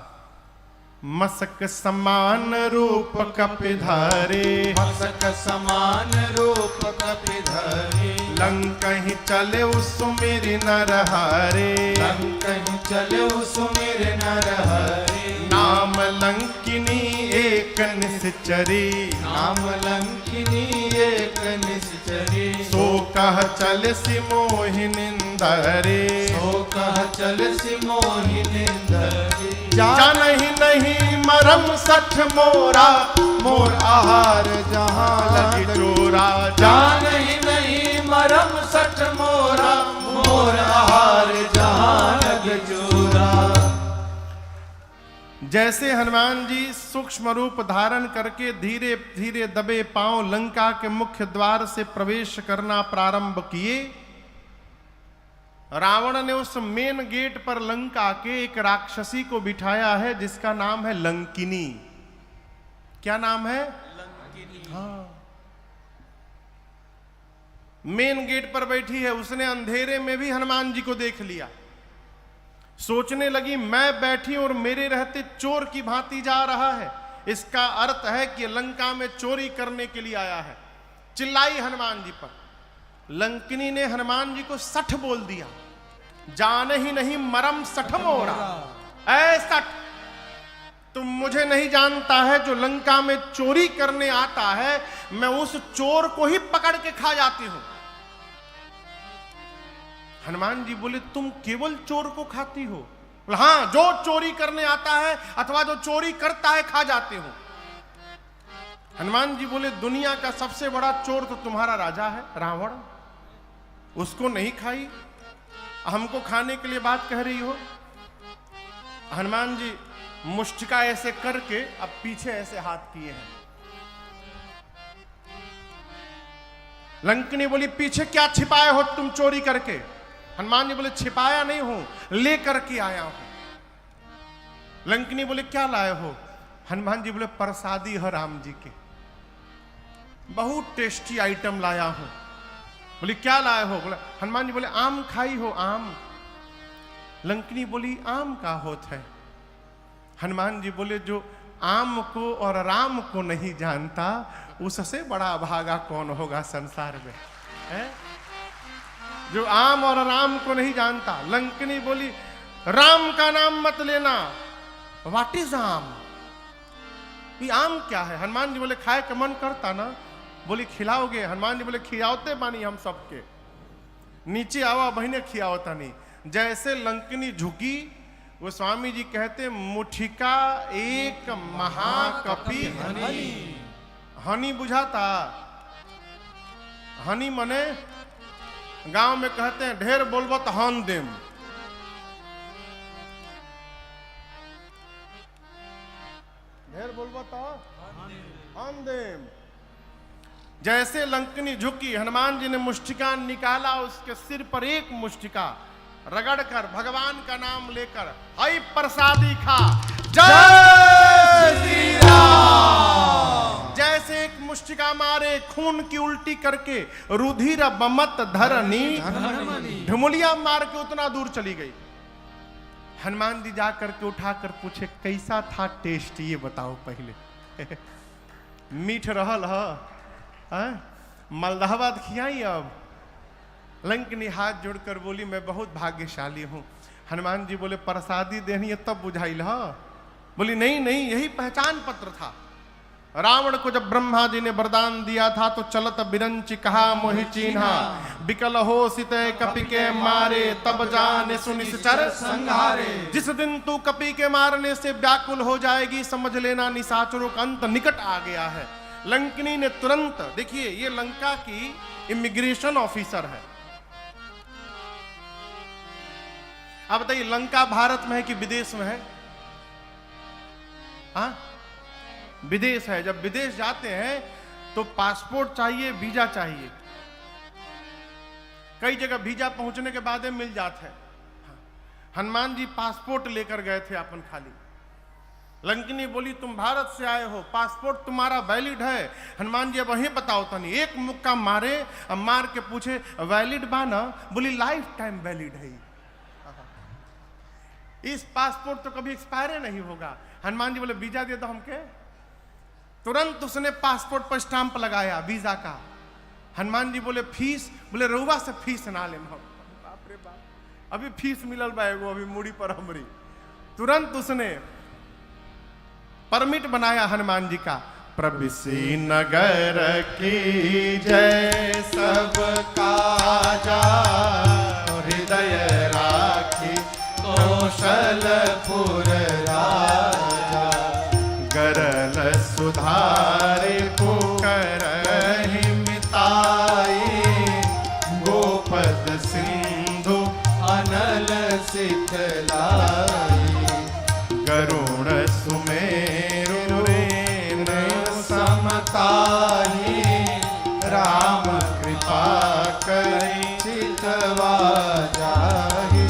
[SPEAKER 1] मसक समान रूप कपिधारे,
[SPEAKER 3] मसक समान रूप कपिधारे।
[SPEAKER 1] लंकहि चले सुमिर नरहरे,
[SPEAKER 3] लंकहि चले सुमिर नरहरे।
[SPEAKER 1] नाम लंकिनी एक निश्चरी,
[SPEAKER 3] नाम लंकिनी एक निश्चरी।
[SPEAKER 1] सो कह चल सि मोहिनिंदरे,
[SPEAKER 3] सो कह चल सि मोहिनिंदरे।
[SPEAKER 1] जानहि नहीं मरम सठ मोरा, मोर आहार जहां लगी चोरा।
[SPEAKER 3] जानहि नहीं मरम सठ मोरा, मोर आहार जहां लग चोरा।
[SPEAKER 1] जैसे हनुमान जी सूक्ष्म रूप धारण करके धीरे धीरे दबे पांव लंका के मुख्य द्वार से प्रवेश करना प्रारंभ किए, रावण ने उस मेन गेट पर लंका के एक राक्षसी को बिठाया है जिसका नाम है लंकिनी। क्या नाम है? लंकिनी। हाँ, मेन गेट पर बैठी है। उसने अंधेरे में भी हनुमान जी को देख लिया। सोचने लगी मैं बैठी और मेरे रहते चोर की भांति जा रहा है, इसका अर्थ है कि लंका में चोरी करने के लिए आया है। चिल्लाई हनुमान जी पर। लंकिनी ने हनुमान जी को सठ बोल दिया, जाने ही नहीं मरम सठ मोरा। ऐ सठ, तुम मुझे नहीं जानता है, जो लंका में चोरी करने आता है मैं उस चोर को ही पकड़ के खा जाती हूं। हनुमान जी बोले तुम केवल चोर को खाती हो? हाँ, जो चोरी करने आता है अथवा जो चोरी करता है खा जाते हो। हनुमान जी बोले दुनिया का सबसे बड़ा चोर तो तुम्हारा राजा है रावण, उसको नहीं खाई, हमको खाने के लिए बात कह रही हो? हनुमान जी मुष्टिका ऐसे करके अब पीछे ऐसे हाथ किए हैं। लंकिनी बोली पीछे क्या छिपाए हो तुम चोरी करके? हनुमान जी बोले छिपाया नहीं हूं, ले करके आया हूं। लंकिनी बोले क्या लाए हो? हनुमान जी बोले प्रसादी है राम जी के, बहुत टेस्टी आइटम लाया हूं। बोली क्या लाए हो? बोले हनुमान जी बोले आम खाई हो आम? लंकिनी बोली आम का होता है? हनुमान जी बोले जो आम को और राम को नहीं जानता उससे बड़ा भागा कौन होगा संसार में, है? जो आम और राम को नहीं जानता। लंकिनी बोली राम का नाम मत लेना, व्हाट इज आम? ये आम क्या है? हनुमान जी बोले खाए का मन करता ना? बोली खिलाओगे? हनुमान जी बोले खिलाते बानी हम सबके, नीचे आवा बहने खियावता नहीं। जैसे लंकिनी झुकी वो स्वामी जी कहते मुठिका एक महाकपि हनी। हनी बुझाता? हनी मने गांव में कहते हैं ढेर बोलबो तो हन देम। ढेर बोलबो तो हन देम। जैसे लंकिनी झुकी, हनुमान जी ने मुष्टिका निकाला, उसके सिर पर एक मुष्टिका रगड़कर भगवान का नाम लेकर आई प्रसादी खा। जय श्री राम। जैसे एक मुष्टिका मारे खून की उल्टी करके रुधिर बमत धरनी ढुमुलिया मार के उतना दूर चली गई। हनुमान जी जा करके उठाकर पूछे कैसा था टेस्ट, ये बताओ पहले। मीठ रहल है? मलदहबाद खियाई अब? लंकिनी हाथ जोड़कर बोली मैं बहुत भाग्यशाली हूं। हनुमान जी बोले प्रसादी देनी है तब बुझाइल हा? बोली नहीं नहीं, यही पहचान पत्र था। रावण को जब ब्रह्मा जी ने वरदान दिया था तो चलत बिरंच कहा मोहि चीन्हा, बिकल हो सिते कपि के मारे तब जाने सुनिश्चर संहारे। जिस दिन तू कपि के मारने से व्याकुल हो जाएगी समझ लेना निशाचरों का अंत निकट आ गया है। लंकिनी ने तुरंत, देखिए ये लंका की इमिग्रेशन ऑफिसर है। अब बताइए लंका भारत में है कि विदेश में है? हाँ विदेश है। जब विदेश जाते हैं तो पासपोर्ट चाहिए, वीजा चाहिए। कई जगह वीजा पहुंचने के बाद मिल जाता है। हनुमान जी पासपोर्ट लेकर गए थे अपन खाली। लंकिनी बोली तुम भारत से आए हो, पासपोर्ट तुम्हारा वैलिड है? हनुमान जी अब वहीं बताओ तनी। एक मुक्का मारे, अब मार के पूछे वैलिड बा ना? बोली लाइफ टाइम वैलिड है, इस पासपोर्ट तो कभी एक्सपायर नहीं होगा। हनुमान जी बोले वीजा दे दो हमके। तुरंत उसने पासपोर्ट पर स्टांप लगाया वीजा का। हनुमान जी बोले फीस? बोले रउआ से फीस ना ले। बाप रे बाप, अभी फीस मिलल बा एगो, अभी मुड़ी पर हमरी। तुरंत उसने परमिट बनाया हनुमान जी का। प्रविसी नगर की जय सब काजा, हृदय राखी कौशलपुर राजा। गरल सुधारे पुकरहि मिताई, गोपद सिंधु अनल सिखलाई। गरुण सुमेरु रेनु समताही, राम कृपा करि चितवा जाहि।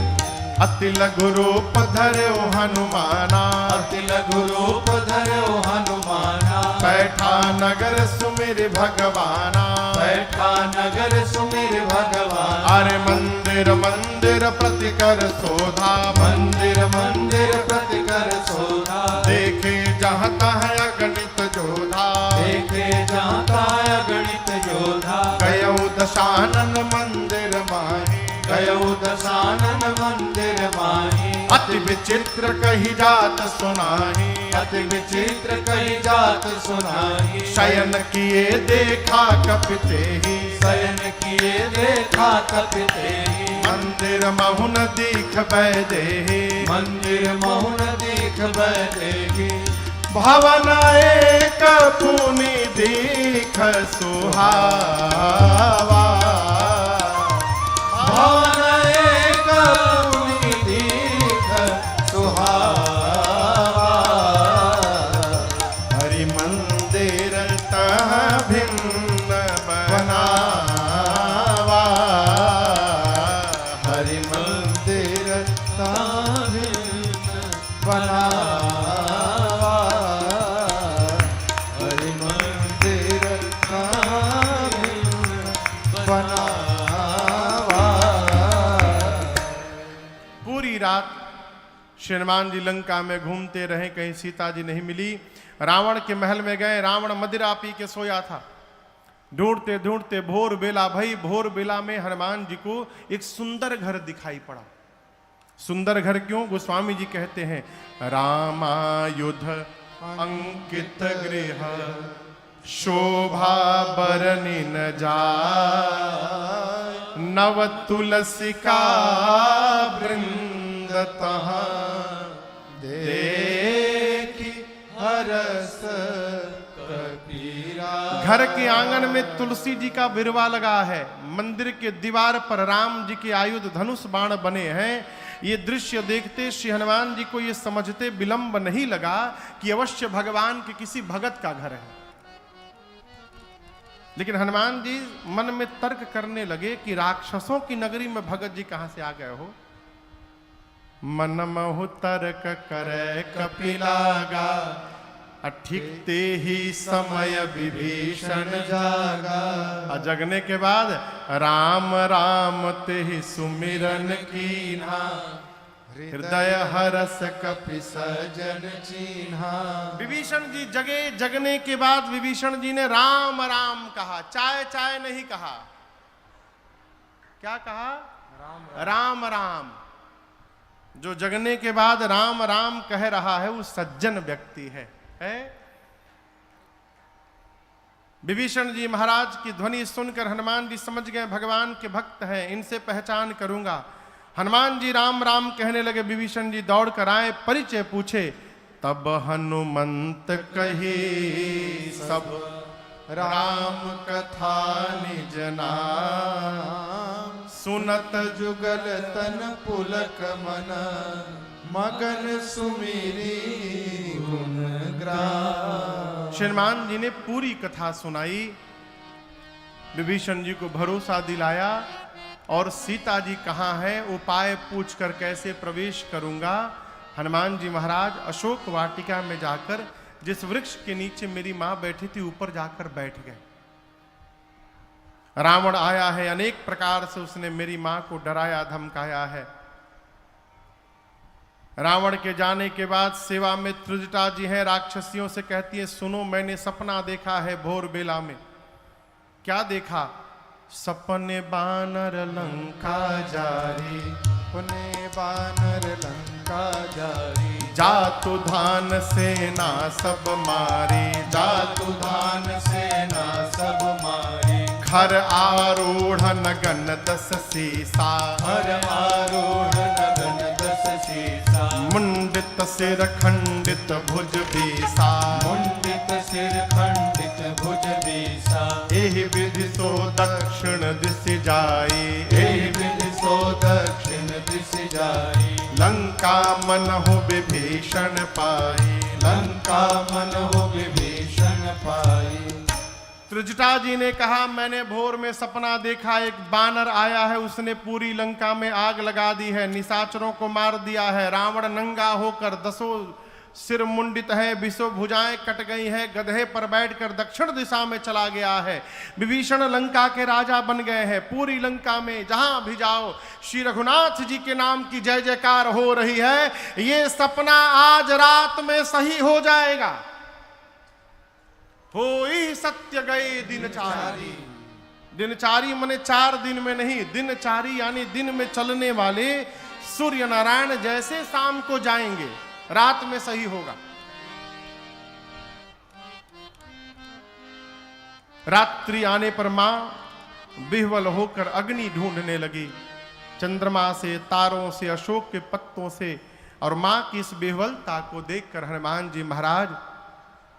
[SPEAKER 1] अति लघु रूप धर्यो हनुमाना,
[SPEAKER 3] अति लघु रूप धर्यो हनुमाना।
[SPEAKER 1] बैठा नगर सुमिर भगवाना,
[SPEAKER 3] बैठा नगर सुमिर भगवान।
[SPEAKER 1] अरे मंदिर मंदिर प्रति कर शोधा,
[SPEAKER 3] मंदिर मंदिर प्रति कर शोधा।
[SPEAKER 1] देखे जहाँ तहाँ अगणित जोधा,
[SPEAKER 3] देखे जहाँ तहाँ अगणित योधा।
[SPEAKER 1] गयौ दशानन मंदिर माही,
[SPEAKER 3] गयौ दशानन मंदिर माही।
[SPEAKER 1] अति विचित्र कही जात सुनाही,
[SPEAKER 3] अति विचित्र कही जात सुनाही।
[SPEAKER 1] शयन किए देखा कपिते ही,
[SPEAKER 3] शयन किए देखा कपिते ही।
[SPEAKER 1] मंदिर महुन दीख बैदेही,
[SPEAKER 3] मंदिर महुन दीख बैदेही।
[SPEAKER 1] भवन एक पुनि दीख सुहावा।
[SPEAKER 3] भवन एक पुनि दीख सुहावा।
[SPEAKER 1] हरि मंदिर तह भिन्न बना, श्री हनुमान जी लंका में घूमते रहे, कहीं सीता जी नहीं मिली। रावण के महल में गए, रावण मदिरा पी के सोया था। ढूंढते ढूंढते भोर बेला भई, भोर बेला में हनुमान जी को एक सुंदर घर दिखाई पड़ा। सुंदर घर क्यों? गोस्वामी जी कहते हैं, रामायुध अंकित गृह शोभा बरनी न जाय, नव तुलसिका वृंद तहाँ
[SPEAKER 3] देखी हरस कपीरा।
[SPEAKER 1] घर के आंगन में तुलसी जी का बिरवा लगा है, मंदिर के दीवार पर राम जी के आयुध धनुष बाण बने हैं। ये दृश्य देखते श्री हनुमान जी को ये समझते विलंब नहीं लगा कि अवश्य भगवान के किसी भगत का घर है। लेकिन हनुमान जी मन में तर्क करने लगे कि राक्षसों की नगरी में भगत जी कहां से आ गए हो। मन महु तर्क करे कपिलागा, अठिकते ही समय विभीषण जागा। जगने के बाद राम राम ते ही सुमिरन कीन्हा, हृदय हरस
[SPEAKER 3] कपि सजन चीन्हा।
[SPEAKER 1] विभीषण जी जगे, जगने के बाद विभीषण जी ने राम राम कहा, चाय चाय नहीं कहा। क्या कहा? राम राम। जो जगने के बाद राम राम कह रहा है वो सज्जन व्यक्ति है। विभीषण जी महाराज की ध्वनि सुनकर हनुमान जी समझ गए भगवान के भक्त हैं, इनसे पहचान करूंगा। हनुमान जी राम राम कहने लगे। विभीषण जी दौड़ कर आए, परिचय पूछे। तब हनुमंत कही सब
[SPEAKER 3] राम कथा निज नाम, सुनत जुगल तन पुलक मन, मगन सुमिरी गुण ग्राम।
[SPEAKER 1] हनुमान जी ने पूरी कथा सुनाई, विभीषण जी को भरोसा दिलाया और सीता जी कहाँ है उपाय पूछकर कैसे प्रवेश करूंगा। हनुमान जी महाराज अशोक वाटिका में जाकर जिस वृक्ष के नीचे मेरी मां बैठी थी ऊपर जाकर बैठ गए। रावण आया है, अनेक प्रकार से उसने मेरी मां को डराया धमकाया है। रावण के जाने के बाद सेवा में त्रिजटा जी हैं, राक्षसियों से कहती है सुनो मैंने सपना देखा है भोर बेला में। क्या देखा? सपने बानर लंका जारी,
[SPEAKER 3] पुने बानर लंका जारी,
[SPEAKER 1] जातु धान सेना सब मारी,
[SPEAKER 3] जातु धान सेना सब मारी,
[SPEAKER 1] खर आरूढ़ नगन दस सीसा,
[SPEAKER 3] हर आरूढ़ नगन दस सीसा,
[SPEAKER 1] मुंडित सिर खंडित भुज बीसा,
[SPEAKER 3] मुंडित सिर खंडित भुज बीसा,
[SPEAKER 1] एहि विधि सो दक्षिण दिश जाई,
[SPEAKER 3] एहि विधि सो दक्षिण दिश जाई,
[SPEAKER 1] लंका मन हो विभीषण पाई,
[SPEAKER 3] लंका मन हो विभीषण पाई।
[SPEAKER 1] त्रिजटा जी ने कहा मैंने भोर में सपना देखा, एक बानर आया है, उसने पूरी लंका में आग लगा दी है, निशाचरों को मार दिया है। रावण नंगा होकर दसों सिर मुंडित है, बिसो भुजाएं कट गई है, गधे पर बैठकर दक्षिण दिशा में चला गया है। विभीषण लंका के राजा बन गए हैं। पूरी लंका में जहां भी जाओ श्री रघुनाथ जी के नाम की जय जयकार हो रही है। ये सपना आज रात में सही हो जाएगा। होई सत्य गए दिनचारी। दिनचारी माने 4 दिन में नहीं, दिनचारी यानी दिन में चलने वाले सूर्य नारायण जैसे शाम को जाएंगे, रात में सही होगा। रात्रि आने पर मां विह्वल होकर अग्नि ढूंढने लगी, चंद्रमा से, तारों से, अशोक के पत्तों से। और मां की इस विह्वलता को देखकर हनुमान जी महाराज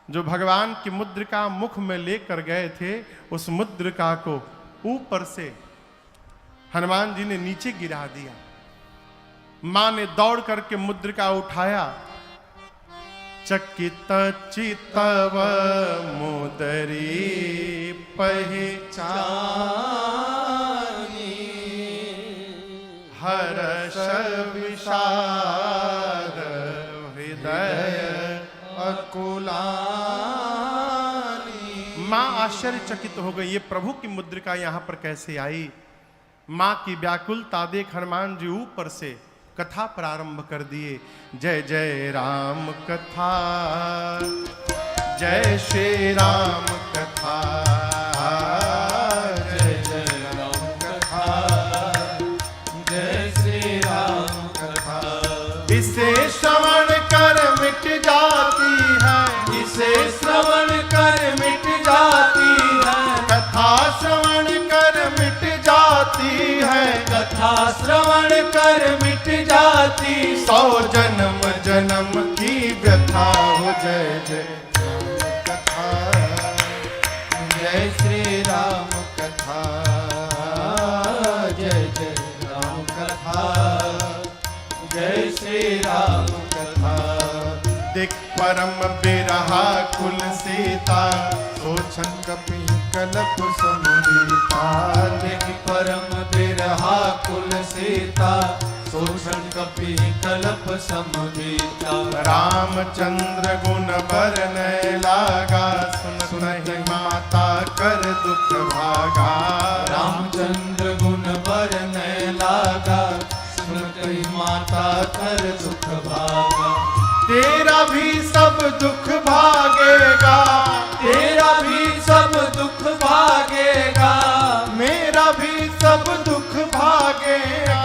[SPEAKER 1] जो भगवान की मुद्रिका मुख में लेकर गए थे, उस मुद्रिका को ऊपर से हनुमान जी ने नीचे गिरा दिया। मां ने दौड़ करके मुद्रिका उठाया। चकित चितव मुदरी पहचानी, हर्ष विषाद हृदय
[SPEAKER 3] अकुलानी।
[SPEAKER 1] मां आश्चर्यचकित हो गई, ये प्रभु की मुद्रिका यहां पर कैसे आई। मां की व्याकुलता देख हनुमान जी ऊपर से कथा प्रारंभ कर दिए। जय जय राम कथा, जय श्री राम कथा,
[SPEAKER 3] जय जय राम कथा, जय श्री राम कथा।
[SPEAKER 1] इसे श्रवण कर मिट जाती है,
[SPEAKER 3] इसे श्रवण कर मिट जाती है,
[SPEAKER 1] कथा श्रवण कर मिट जाती है,
[SPEAKER 3] कथा श्रवण कर मिट जाती।
[SPEAKER 1] 100 जन्म जन्म की व्यथा हो। जय जय राम कथा,
[SPEAKER 3] जय श्री राम कथा, जय जय राम कथा, जय श्री राम कथा।
[SPEAKER 1] देख परम बिरहा कुल सीता, सोचन कपि कलप समुदीता।
[SPEAKER 3] देख परम बिरहा कुल सीता, सोचन कपि कलप समुदीता।
[SPEAKER 1] रामचंद्र गुण बरनय लागा, सुन सुनहि माता कर दुख भागा।
[SPEAKER 3] रामचंद्र गुण बरनय लागा, सुनहि माता कर दुख भागा।
[SPEAKER 1] तेरा भी सब दुख भागेगा,
[SPEAKER 3] तेरा भी सब दुख भागेगा,
[SPEAKER 1] मेरा भी सब दुख भागेगा।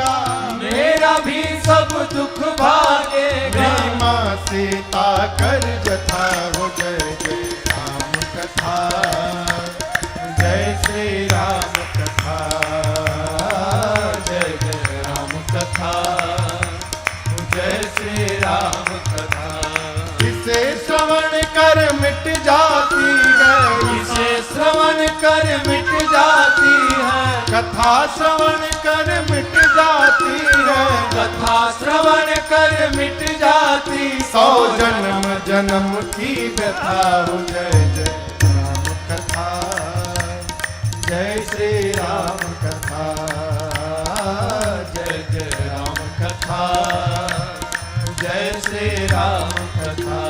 [SPEAKER 3] मेरा भी सब दुख भागेगा।
[SPEAKER 1] मेरी माँ सीता कर जथा हो। जय जय राम कथा, जय श्री राम कथा,
[SPEAKER 3] जय जय राम कथा, जय श्री राम कथा।
[SPEAKER 1] इसे श्रवण कर मिट जाती है,
[SPEAKER 3] इसे श्रवण कर मिट जाती है,
[SPEAKER 1] कथा श्रवण कर मिट जाती है,
[SPEAKER 3] कथा श्रवण कर मिट जाती।
[SPEAKER 1] 100 जन्म जन्म की व्यथा हो। जय जय राम कथा, जय श्री राम कथा,
[SPEAKER 3] जय जय राम कथा, जय श्री राम कथा,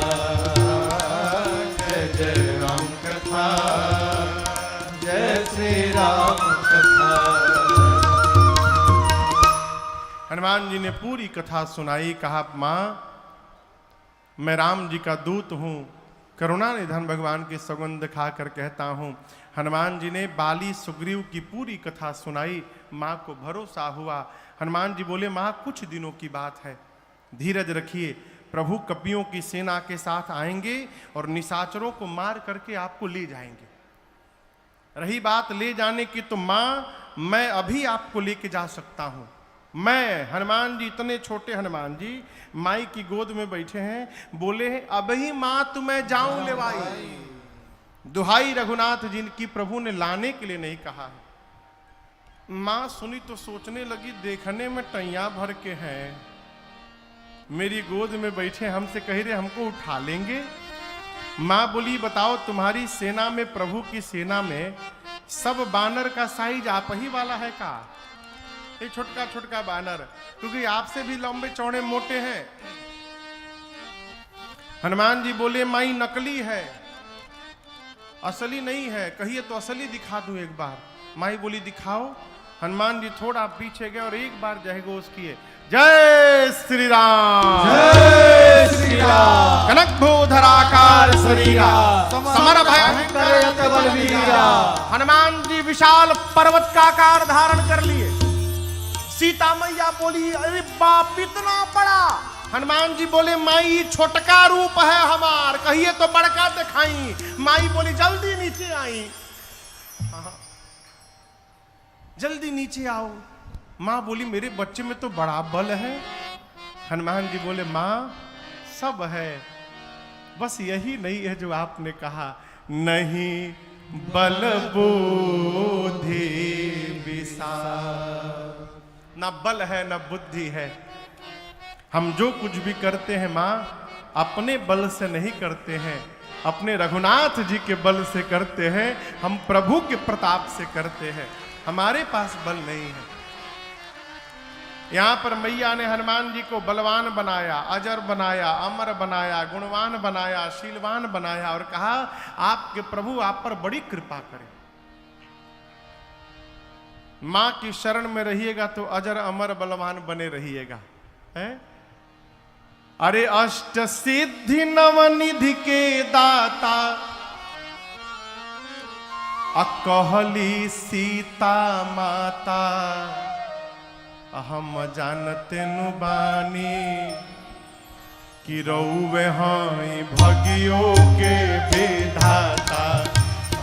[SPEAKER 1] जय जय राम कथा,
[SPEAKER 3] जय श्री राम कथा।
[SPEAKER 1] हनुमान जी ने पूरी कथा सुनाई। कहा माँ मैं राम जी का दूत हूँ, करुणा निधन भगवान की सौगंध खाकर कहता हूँ। हनुमान जी ने बाली सुग्रीव की पूरी कथा सुनाई। माँ को भरोसा हुआ। हनुमान जी बोले माँ कुछ दिनों की बात है, धीरज रखिए, प्रभु कपियों की सेना के साथ आएंगे और निशाचरों को मार करके आपको ले जाएंगे। रही बात ले जाने की तो माँ मैं अभी आपको लेके जा सकता हूँ। मैं हनुमान जी, इतने छोटे हनुमान जी माई की गोद में बैठे हैं, बोले हैं अभी माँ तुम्हें जाऊं लेवाई। दुहाई रघुनाथ जिनकी प्रभु ने लाने के लिए नहीं कहा है। माँ सुनी तो सोचने लगी देखने में टैया भर के हैं, मेरी गोद में बैठे हमसे कह रहे हमको उठा लेंगे। माँ बोली बताओ तुम्हारी सेना में, प्रभु की सेना में सब बानर का साइज आप ही वाला है का? ये छोटका छोटका बानर, क्योंकि आपसे भी लंबे चौड़े मोटे हैं। हनुमान जी बोले माई नकली है, असली नहीं है, कहिए तो असली दिखा दूं एक बार। माई बोली दिखाओ। हनुमान जी थोड़ा पीछे गए और एक बार जय घोष किए, जय श्री राम,
[SPEAKER 3] जय श्री राम।
[SPEAKER 1] कनक भूधराकार शरीरा, समर
[SPEAKER 3] भयंकर बलवीरा।
[SPEAKER 1] हनुमान जी विशाल पर्वत का आकार धारण कर लिए। सीता मैया बोली अरे बाप इतना बड़ा। हनुमान जी बोले माई छोटका रूप है हमार, कहिए तो बड़का दिखाई। माई बोली जल्दी नीचे आई, जल्दी नीचे आओ। माँ बोली मेरे बच्चे में तो बड़ा बल है। हनुमान जी बोले माँ सब है, बस यही नहीं है जो आपने कहा, नहीं बल बुद्धि विशाल। ना बल है ना बुद्धि है। हम जो कुछ भी करते हैं माँ अपने बल से नहीं करते हैं, अपने रघुनाथ जी के बल से करते हैं, हम प्रभु के प्रताप से करते हैं, हमारे पास बल नहीं है। यहां पर मैया ने हनुमान जी को बलवान बनाया, अजर बनाया, अमर बनाया, गुणवान बनाया, शीलवान बनाया और कहा आपके प्रभु आप पर बड़ी कृपा करें। मां की शरण में रहिएगा तो अजर अमर बलवान बने रहिएगा। है। अरे अष्ट सिद्धि नवनिधि के दाता कहली सीता माता हम जानते नु बानी कि रउवे हई भगियो के विधाता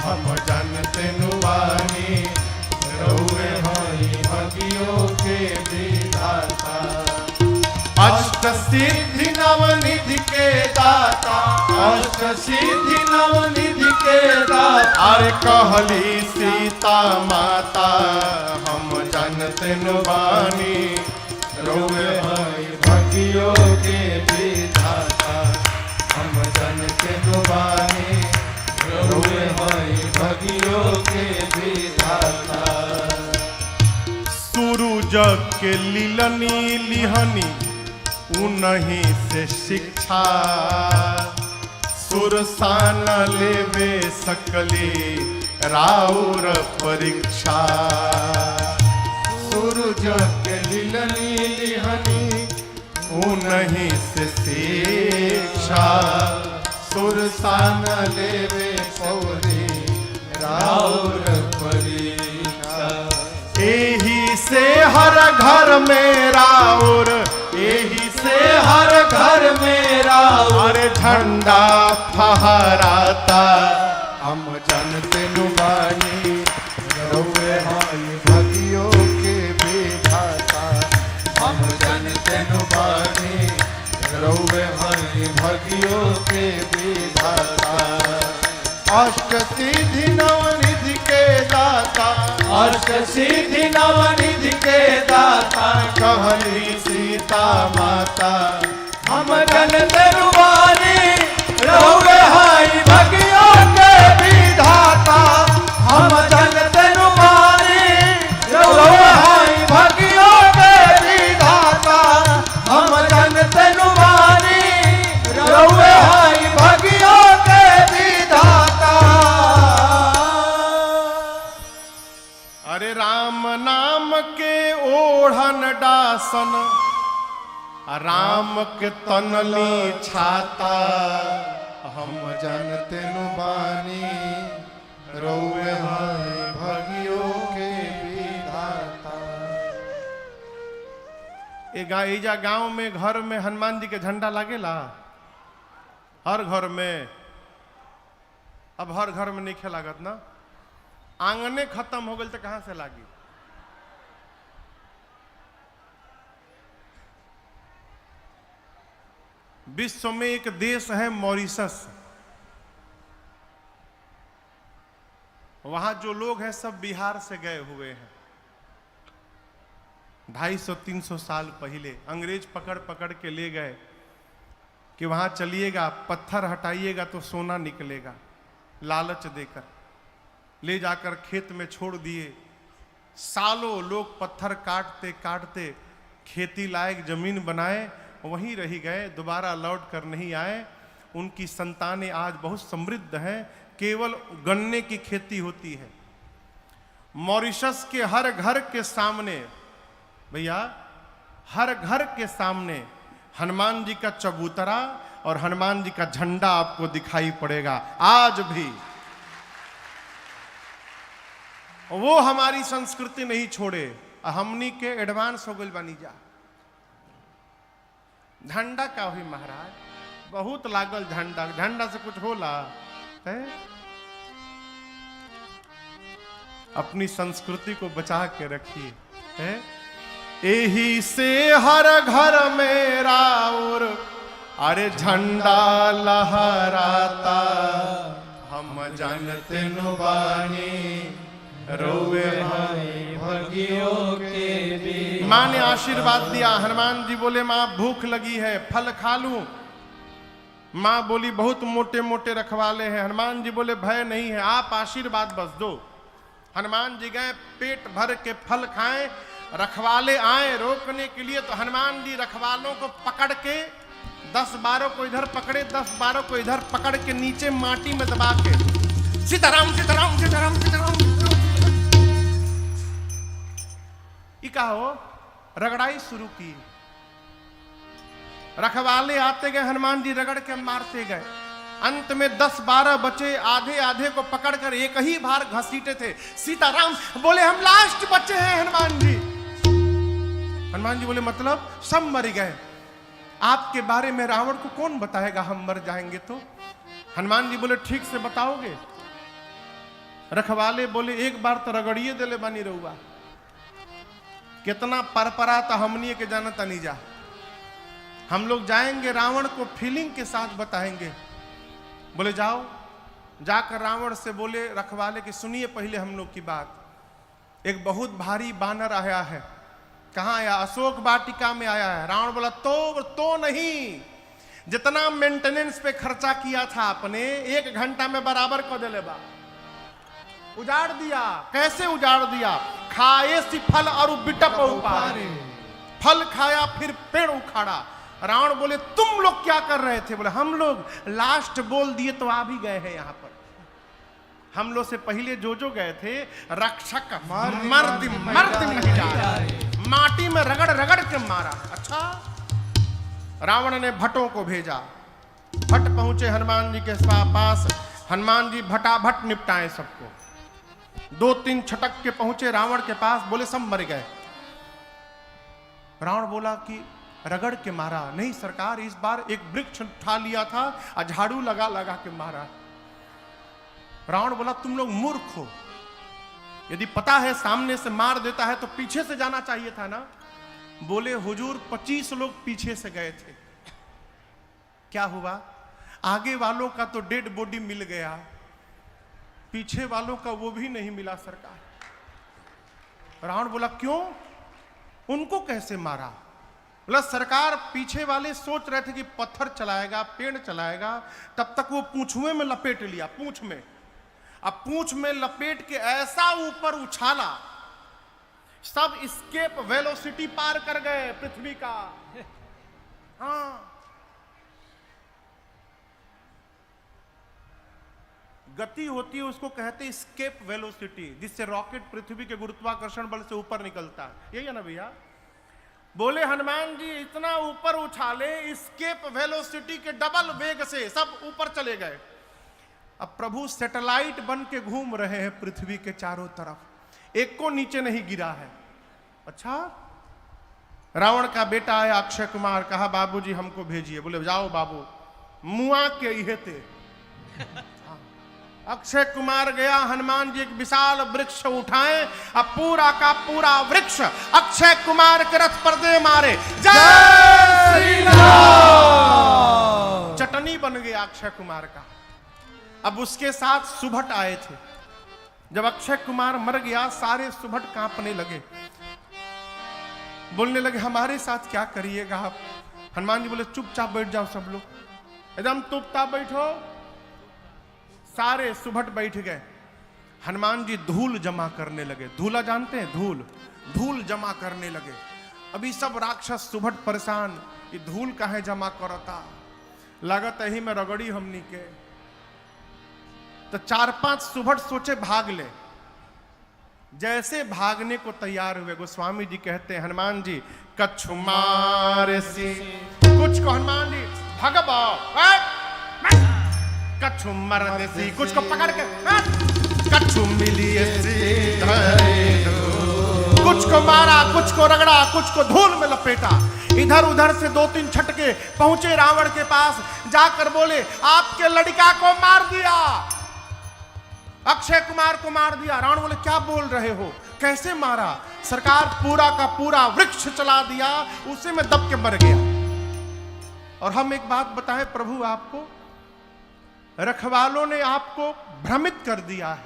[SPEAKER 1] हम जानते नु बानी रउवे हई भगियो के विधाता। अष्ट सिद्धि नवनिधि के दाता
[SPEAKER 3] अष्ट सिद्धि नवनिधि के दाता
[SPEAKER 1] अरे कहली सीता माता हम जानते नु बानी
[SPEAKER 3] रउवे हई भगियो के विधाता हम जानते नु बानी रउवे हई भगियो के विधाता।
[SPEAKER 1] सूरज के लीलनी लिहनी उन्हीं से शिक्षा सुरसान लेवे सकली राउर परीक्षा।
[SPEAKER 3] सूरज के लीलनी लिहनी
[SPEAKER 1] उन्हीं से शिक्षा
[SPEAKER 3] सुरसान लेवे पौरी राउर परीक्षा।
[SPEAKER 1] एही से हर घर में राउर एही से
[SPEAKER 3] हर घर में राउर
[SPEAKER 1] अरे झंडा फहराता
[SPEAKER 3] हम जानते नु बानी रउवे हई भगियो के विधाता हम जानते नु बानी रउवे हई भगियो के विधाता। अष्ट सिद्धि नवनिधि के दाता अष्ट सिद्धि नवनिधि के दाता
[SPEAKER 1] कहली सीता माता
[SPEAKER 3] हम जानते नु बानी रउवे हई भगियो के विधाता हम जानते नु बानी रउवे हई भगियो के विधाता हम जानते नु बानी रउवे हई भगियो के विधाता।
[SPEAKER 1] अरे राम नाम के ओढ़न डासन राम के तनली छाता
[SPEAKER 3] हम जानते नु बानी रउवे हई भगियो के विधाता।
[SPEAKER 1] एजा गांव में घर में हनुमान जी के झंडा लागेला हर घर में। अब हर घर में नहीं लागत ना, आंगने खत्म हो गए तो कहां से लागी। विश्व में एक देश है मॉरिशस, वहां जो लोग हैं सब बिहार से गए हुए हैं। 250-300 साल पहले अंग्रेज पकड़ पकड़ के ले गए कि वहां चलिएगा, पत्थर हटाइएगा तो सोना निकलेगा, लालच देकर ले जाकर खेत में छोड़ दिए। सालों लोग पत्थर काटते काटते खेती लायक जमीन बनाए, वहीं रह गए, दोबारा लौट कर नहीं आए। उनकी संतानें आज बहुत समृद्ध हैं, केवल गन्ने की खेती होती है। मॉरिशस के हर घर के सामने, भैया हर घर के सामने हनुमान जी का चबूतरा और हनुमान जी का झंडा आपको दिखाई पड़ेगा आज भी। वो हमारी संस्कृति नहीं छोड़े, हमनी के एडवांस हो गई बनी जा। झंडा का हुई महाराज, बहुत लागल झंडा, झंडा से कुछ होला है? अपनी संस्कृति को बचा के रखिए है? यही से हर घर में राउर अरे झंडा लहराता, हम जानते नु बानी रोवे हई
[SPEAKER 3] भगियो के भी।
[SPEAKER 1] माँ ने आशीर्वाद दिया, हनुमान जी बोले माँ भूख लगी है, फल खा लूं? माँ बोली बहुत मोटे मोटे रखवाले हैं। हनुमान जी बोले भय नहीं है, आप आशीर्वाद बस दो। हनुमान जी गए, पेट भर के फल खाएं, रखवाले आए रोकने के लिए, तो हनुमान जी रखवालों को पकड़ के 10-12 को इधर पकड़े, 10-12 को इधर पकड़ के नीचे माटी में दबा के सीताराम सीताराम सीताराम सीताराम ये कहा हो रगड़ाई शुरू की। रखवाले आते गए, हनुमान जी रगड़ के मारते गए। अंत में 10-12 बचे, आधे आधे को पकड़कर एक ही बार घसीटे थे। सीताराम बोले हम लास्ट बचे हैं हनुमान जी। हनुमान जी बोले मतलब सब मर गए, आपके बारे में रावण को कौन बताएगा हम मर जाएंगे तो। हनुमान जी बोले ठीक से बताओगे। रखवाले बोले एक बार तो रगड़िए दिले बानी रहुआ, कितना परपरा था हमनी के जाना तनी जा। हम लोग जाएंगे रावण को फीलिंग के साथ बताएंगे। बोले जाओ। जाकर रावण से बोले रखवाले कि सुनिए पहले हम लोग की बात। एक बहुत भारी बानर आया है। कहाँ आया? अशोक वाटिका में आया है। रावण बोला तो नहीं, जितना मेंटेनेंस पे खर्चा किया था आपने 1 घंटा में बराबर को दे बा। उजाड़ दिया। कैसे उजाड़ दिया? खाए सी फल और बिटप उपारे, फल खाया फिर पेड़ उखाड़ा। रावण बोले तुम लोग क्या कर रहे थे? बोले हम लोग लास्ट बोल दिए तो आ भी गए हैं यहाँ पर। हम लोग से पहले जो गए थे रक्षक मर्द नहीं जा रहे, माटी में रगड़ रगड़ के मारा। अच्छा। रावण ने भट्टों को भेजा। भट्ट पहुंचे हनुमान जी के पास। हनुमान जी भटाभट निपटाए सबको। 2-3 छटक के पहुंचे रावण के पास। बोले सब मर गए। रावण बोला कि रगड़ के मारा। नहीं सरकार, इस बार एक वृक्ष उठा लिया था और झाड़ू लगा लगा के मारा। रावण बोला तुम लोग मूर्ख हो, यदि पता है सामने से मार देता है तो पीछे से जाना चाहिए था ना। बोले हुजूर 25 लोग पीछे से गए थे। क्या हुआ? आगे वालों का तो डेड बॉडी मिल गया, पीछे वालों का वो भी नहीं मिला सरकार। रावण बोला क्यों? उनको कैसे मारा? बोला सरकार पीछे वाले सोच रहे थे कि पत्थर चलाएगा, पेड़ चलाएगा, तब तक वो पूंछुए में लपेट लिया। पूंछ में, अब पूंछ में लपेट के ऐसा ऊपर उछाला, सब स्केप वेलोसिटी पार कर गए पृथ्वी का। हाँ, गति होती है उसको कहते हैं स्केप वेलोसिटी, जिससे रॉकेट पृथ्वी के गुरुत्वाकर्षण बल से ऊपर निकलता है। यही है ना भैया? बोले हनुमान जी इतना ऊपर उछाले, स्केप वेलोसिटी के डबल वेग से सब ऊपर चले गए। अब प्रभु सैटेलाइट बन के घूम रहे हैं पृथ्वी के चारों तरफ, एक को नीचे नहीं गिरा है। अच्छा। रावण का बेटा आया अक्षय कुमार, कहा बाबूजी हमको भेजिए। बोले जाओ बाबू, मुआ के इहे थे। अक्षय कुमार गया। हनुमान जी एक विशाल वृक्ष उठाए, अब पूरा का पूरा वृक्ष अक्षय कुमार के रथ पर दे मारे। जय श्री राम। चटनी बन गया अक्षय कुमार का। अब उसके साथ सुभट आए थे। जब अक्षय कुमार मर गया सारे सुभट कांपने लगे, बोलने लगे हमारे साथ क्या करिएगा आप? हनुमान जी बोले चुपचाप बैठ जाओ सब लोग, एकदम चुपचाप बैठो। सारे सुभट बैठ गए। हनुमान जी धूल जमा करने लगे। धूला जानते हैं? धूल, धूल जमा करने लगे। अभी सब राक्षस सुभट परेशान, ये धूल काहे जमा करता, लागत यही में रगड़ी हमनी के। तो 4-5 सुभट सोचे भाग ले। जैसे भागने को तैयार हुए, गोस्वामी जी कहते हैं हनुमान जी कछु मारे सी, कुछ को हनुमान जी भगबा, कछु मरने सी, कुछ को पकड़ के कछु मिली सी, कुछ को मारा, कुछ को रगड़ा, कुछ को धूल में लपेटा। इधर उधर से 2-3 छटके पहुंचे रावण के पास। जाकर बोले आपके लड़का को मार दिया, अक्षय कुमार को मार दिया। रावण बोले क्या बोल रहे हो, कैसे मारा? सरकार पूरा का पूरा वृक्ष चला दिया, उसी में दब के मर गया। और हम एक बात बताएं प्रभु आपको, रखवालों ने आपको भ्रमित कर दिया है,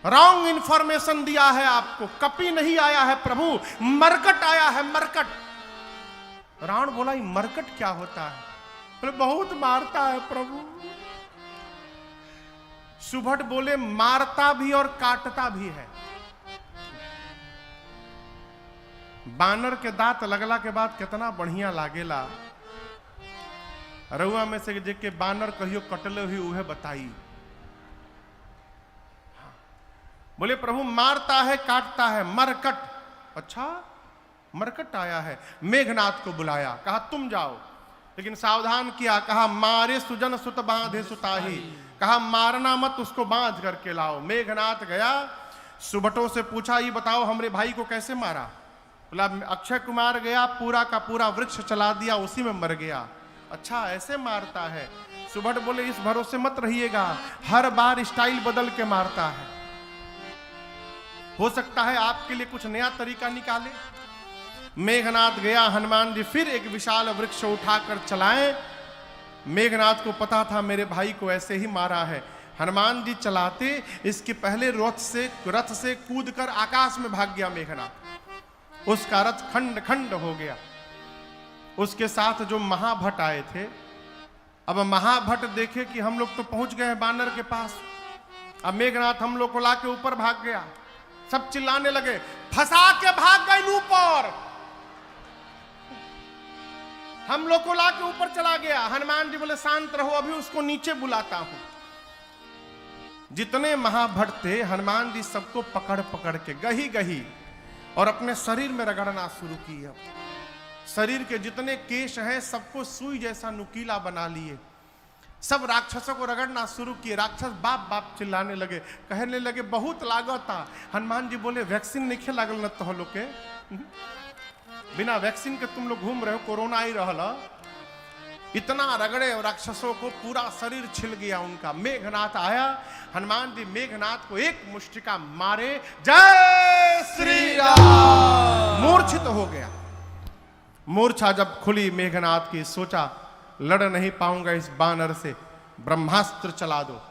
[SPEAKER 1] रॉन्ग इंफॉर्मेशन दिया है आपको। कपि नहीं आया है प्रभु, मरकट आया है, मरकट। रावण बोला ये मरकट क्या होता है? बोले बहुत मारता है प्रभु। सुभट बोले मारता भी और काटता भी है। बानर के दांत लगला के बाद कितना बढ़िया लागेला। रउआ में से जेके बानर कहियो कटले हुई उहे बताई। बोले प्रभु मारता है काटता है, मरकट। अच्छा, मरकट आया है। मेघनाथ को बुलाया, कहा तुम जाओ, लेकिन सावधान किया, कहा मारे सुजन सुत बांधे सुताही, कहा मारना मत, उसको बांध करके लाओ। मेघनाथ गया, सुबटों से पूछा ये बताओ हमरे भाई को कैसे मारा? बोला अक्षय कुमार गया, पूरा का पूरा वृक्ष चला दिया, उसी में मर गया। अच्छा ऐसे मारता है? सुबट बोले इस भरोसे मत रहिएगा, हर बार स्टाइल बदल के मारता है, हो सकता है आपके लिए कुछ नया तरीका निकाले। मेघनाथ गया, हनुमान जी फिर एक विशाल वृक्ष उठाकर चलाए। मेघनाथ को पता था मेरे भाई को ऐसे ही मारा है। हनुमान जी चलाते, इसके पहले रथ से कूदकर आकाश में भाग गया मेघनाथ। उसका रथ खंड खंड हो गया। उसके साथ जो महाभट आए थे, अब महाभट देखे कि हम लोग तो पहुंच गए हैं बानर के पास, अब मेघनाथ हम लोग को लाके ऊपर भाग गया। सब चिल्लाने लगे फंसा के भाग गए ऊपर, हम लोग को लाके ऊपर चला गया। हनुमान जी बोले शांत रहो, अभी उसको नीचे बुलाता हूं। जितने महाभट थे हनुमान जी सबको पकड़ पकड़ के गही गही और अपने शरीर में रगड़ना शुरू किया। शरीर के जितने केश हैं सबको सुई जैसा नुकीला बना लिए, सब राक्षसों को रगड़ना शुरू किए। राक्षस बाप बाप चिल्लाने लगे, कहने लगे बहुत लागता। हनुमान जी बोले वैक्सीन नहीं खे लागल न तो लोग के, बिना वैक्सीन के तुम लोग घूम रहे हो, कोरोना ही रहला। इतना रगड़े और राक्षसों को पूरा शरीर छिल गया उनका। मेघनाथ आया, हनुमान जी मेघनाथ को एक मुष्टिका मारे, जय श्री राम, मूर्छित हो गया। मूर्छा जब खुली मेघनाथ की, सोचा लड़ नहीं पाऊंगा इस बानर से, ब्रह्मास्त्र चला दो।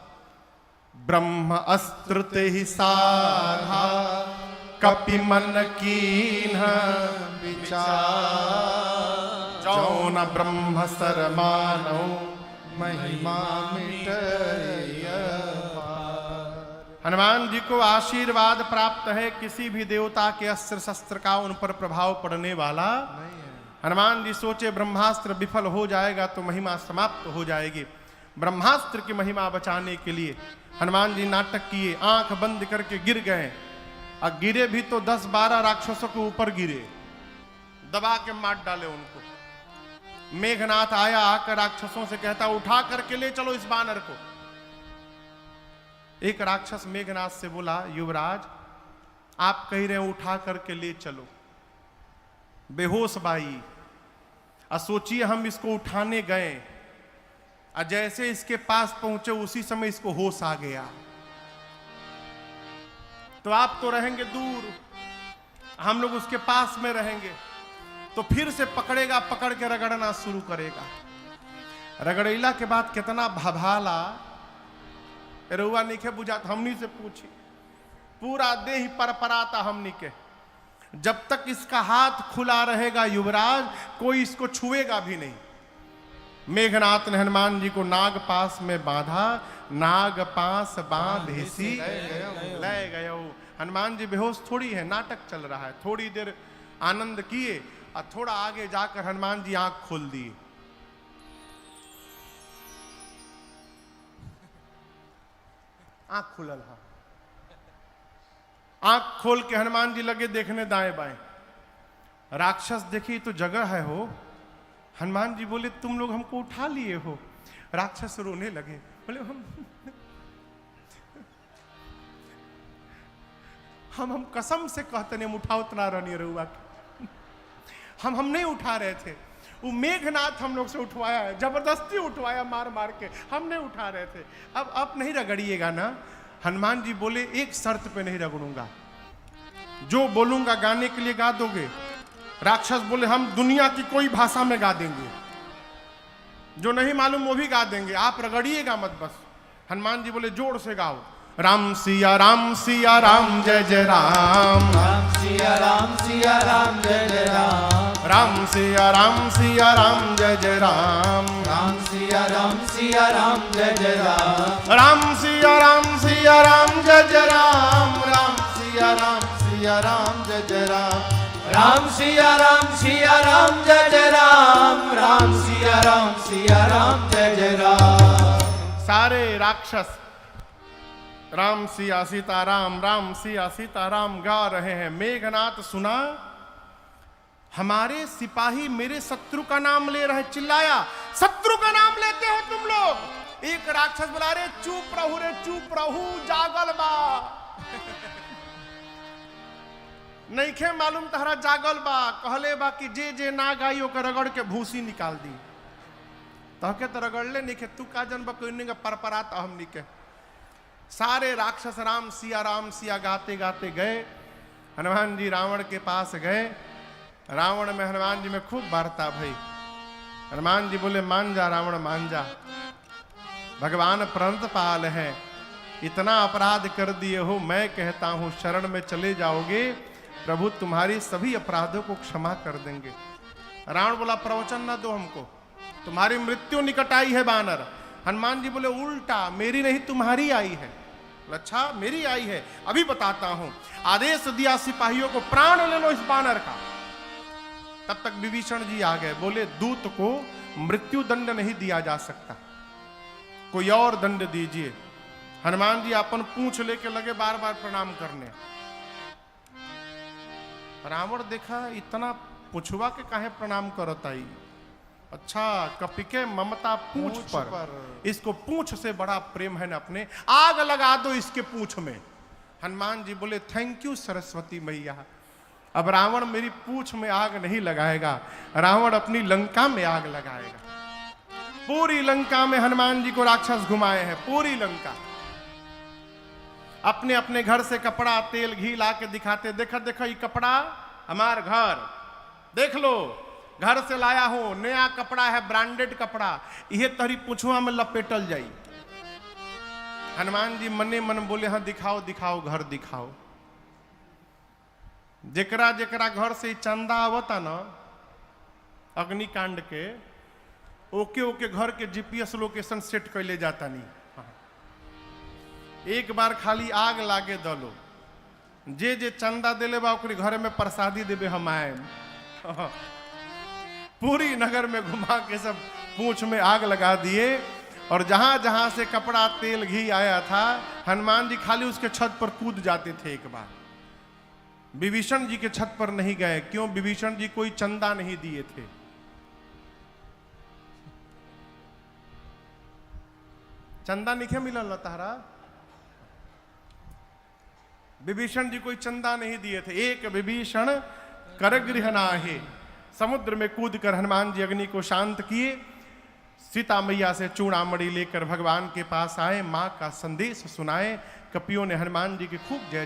[SPEAKER 1] ब्रह्म अस्त्र ते ही साधा, कपि मन कीन्ह विचार, जौन ब्रह्म सर मानो महिमा मिटय पार। हनुमान जी को आशीर्वाद प्राप्त है, किसी भी देवता के अस्त्र शस्त्र का उन पर प्रभाव पड़ने वाला नहीं है। हनुमान जी सोचे ब्रह्मास्त्र विफल हो जाएगा तो महिमा समाप्त हो जाएगी। ब्रह्मास्त्र की महिमा बचाने के लिए हनुमान जी नाटक किए, आंख बंद करके गिर गए, और गिरे भी तो 10-12 राक्षसों के ऊपर गिरे, दबा के मार डाले उनको। मेघनाथ आया, आकर राक्षसों से कहता उठा करके ले चलो इस बानर को। एक राक्षस मेघनाथ से बोला युवराज आप कह रहे हैं उठा करके ले चलो, बेहोश बाई, और सोचिए हम इसको उठाने गए और जैसे इसके पास पहुंचे उसी समय इसको होश आ गया, तो आप तो रहेंगे दूर, हम लोग उसके पास में रहेंगे, तो फिर से पकड़ेगा, पकड़ के रगड़ना शुरू करेगा। रगड़ैला के बाद कितना भभाला, रुआ नीचे बुझाता, हमनी से पूछी, पूरा देह परपराता हमनी के। जब तक इसका हाथ खुला रहेगा युवराज, कोई इसको छुएगा भी नहीं। मेघनाथ ने हनुमान जी को नाग पास में बांधा, नाग पास बांध हिसी ले गयो। हनुमान जी बेहोश थोड़ी है, नाटक चल रहा है। थोड़ी देर आनंद किए और थोड़ा आगे जाकर हनुमान जी आंख खोल दिए। आंख खुलल है, आंख खोल के हनुमान जी लगे देखने दाएं बाएं। राक्षस देखी तो जगह है हो। हनुमान जी बोले तुम लोग हमको उठा लिए हो। राक्षस रोने लगे, बोले हम कसम से कहते नहीं हम उठा उतना रहनी रहुआ, हम नहीं उठा रहे थे, वो मेघनाथ हम लोग से उठवाया है, जबरदस्ती उठवाया मार मार के, हम नहीं उठा रहे थे। अब नहीं रगड़िएगा ना। हनुमान जी बोले एक शर्त पे नहीं रगड़ूंगा, जो बोलूंगा गाने के लिए गा दोगे? राक्षस बोले हम दुनिया की कोई भाषा में गा देंगे, जो नहीं मालूम वो भी गा देंगे, आप रगड़िएगा मत बस। हनुमान जी बोले जोर से गाओ, राम सिया राम सिया राम जय जय राम,
[SPEAKER 3] राम सिया राम सिया राम जय जय राम,
[SPEAKER 1] राम सिया राम सिया राम जय जय राम,
[SPEAKER 3] राम सिया राम सिया राम जय जय राम,
[SPEAKER 1] राम सिया राम सिया राम जय जय राम, राम सिया राम सिया राम जय जय राम,
[SPEAKER 3] राम सिया राम सिया राम जय जय राम, राम सिया राम सिया राम जय जय राम।
[SPEAKER 1] सारे राक्षस राम सिया सीताराम, राम सिया सीताराम गा रहे हैं। मेघनाथ सुना, हमारे सिपाही मेरे शत्रु का नाम ले रहे, चिल्लाया, शत्रु का नाम लेते हो तुम लोग। एक राक्षस बोला, रे चुप रहू जागल बा। नहीं खे मालूम तहरा जागल बा। कहले बा कि जे जे ना गाई ओकर रगड़ के भूसी निकाल दी। तहके तो रगड़ले नहीं खे, तू का जन बकोइनी का परपरात हमनी के। सारे राक्षस राम सिया गाते गाते गए। हनुमान जी रावण के पास गए। रावण में हनुमान जी में खूब वार्ता भई। हनुमान जी बोले, मान जा रावण मान जा, भगवान प्रणत पाल है, इतना अपराध कर दिए हो, मैं कहता हूं शरण में चले जाओगे प्रभु तुम्हारी सभी अपराधों को क्षमा कर देंगे। रावण बोला, प्रवचन न दो हमको, तुम्हारी मृत्यु निकट आई है बानर। हनुमान जी बोले, उल्टा मेरी नहीं तुम्हारी आई है। अच्छा मेरी आई है, अभी बताता हूं। आदेश दिया सिपाहियों को, प्राण ले लो इस बानर का। तब तक विभीषण जी आ गए। बोले, दूत को मृत्यु दंड नहीं दिया जा सकता, कोई और दंड दीजिए। हनुमान जी अपन पूंछ लेके लगे बार बार प्रणाम करने। रावण देखा, इतना पुछवा के काहे प्रणाम करत आई। अच्छा कपिके ममता पूंछ पर, इसको पूंछ से बड़ा प्रेम है न अपने, आग लगा दो इसके पूंछ में। हनुमान जी बोले, थैंक यू सरस्वती मैया, अब रावण मेरी पूंछ में आग नहीं लगाएगा, रावण अपनी लंका में आग लगाएगा। पूरी लंका में हनुमान जी को राक्षस घुमाए हैं, पूरी लंका। अपने अपने घर से कपड़ा तेल घी ला के दिखाते, देखो देखो ये कपड़ा हमार घर, देख लो घर से लाया हूं, नया कपड़ा है, ब्रांडेड कपड़ा, यह तहरी पुछुआ में लपेटल जाई। हनुमान जी मने मन बोले, हाँ दिखाओ दिखाओ घर दिखाओ। जेकरा जेकरा घर से चंदा आवता ना अग्निकांड के, ओके ओके घर के जीपीएस लोकेशन सेट कैले जाता नहीं। एक बार खाली आग लागे दलो, जे जे चंदा दिले बा ओकरी घर में प्रसादी देवे हम आए। पूरी नगर में घुमा के सब पूंछ में आग लगा दिए। और जहां जहां से कपड़ा तेल घी आया था, हनुमान जी खाली उसके छत पर कूद जाते थे। एक बार विभीषण जी के छत पर नहीं गए, क्यों? विभीषण जी कोई चंदा नहीं दिए थे। चंदा नहीं मिलल तारा, विभीषण जी कोई चंदा नहीं दिए थे। एक विभीषण कर गृह नाहे, समुद्र में कूदकर हनुमान जी अग्नि को शांत किए। सीता मैया से चूड़ामणि लेकर भगवान के पास आए, मां का संदेश सुनाए। कपियों ने हनुमान जी की खूब जय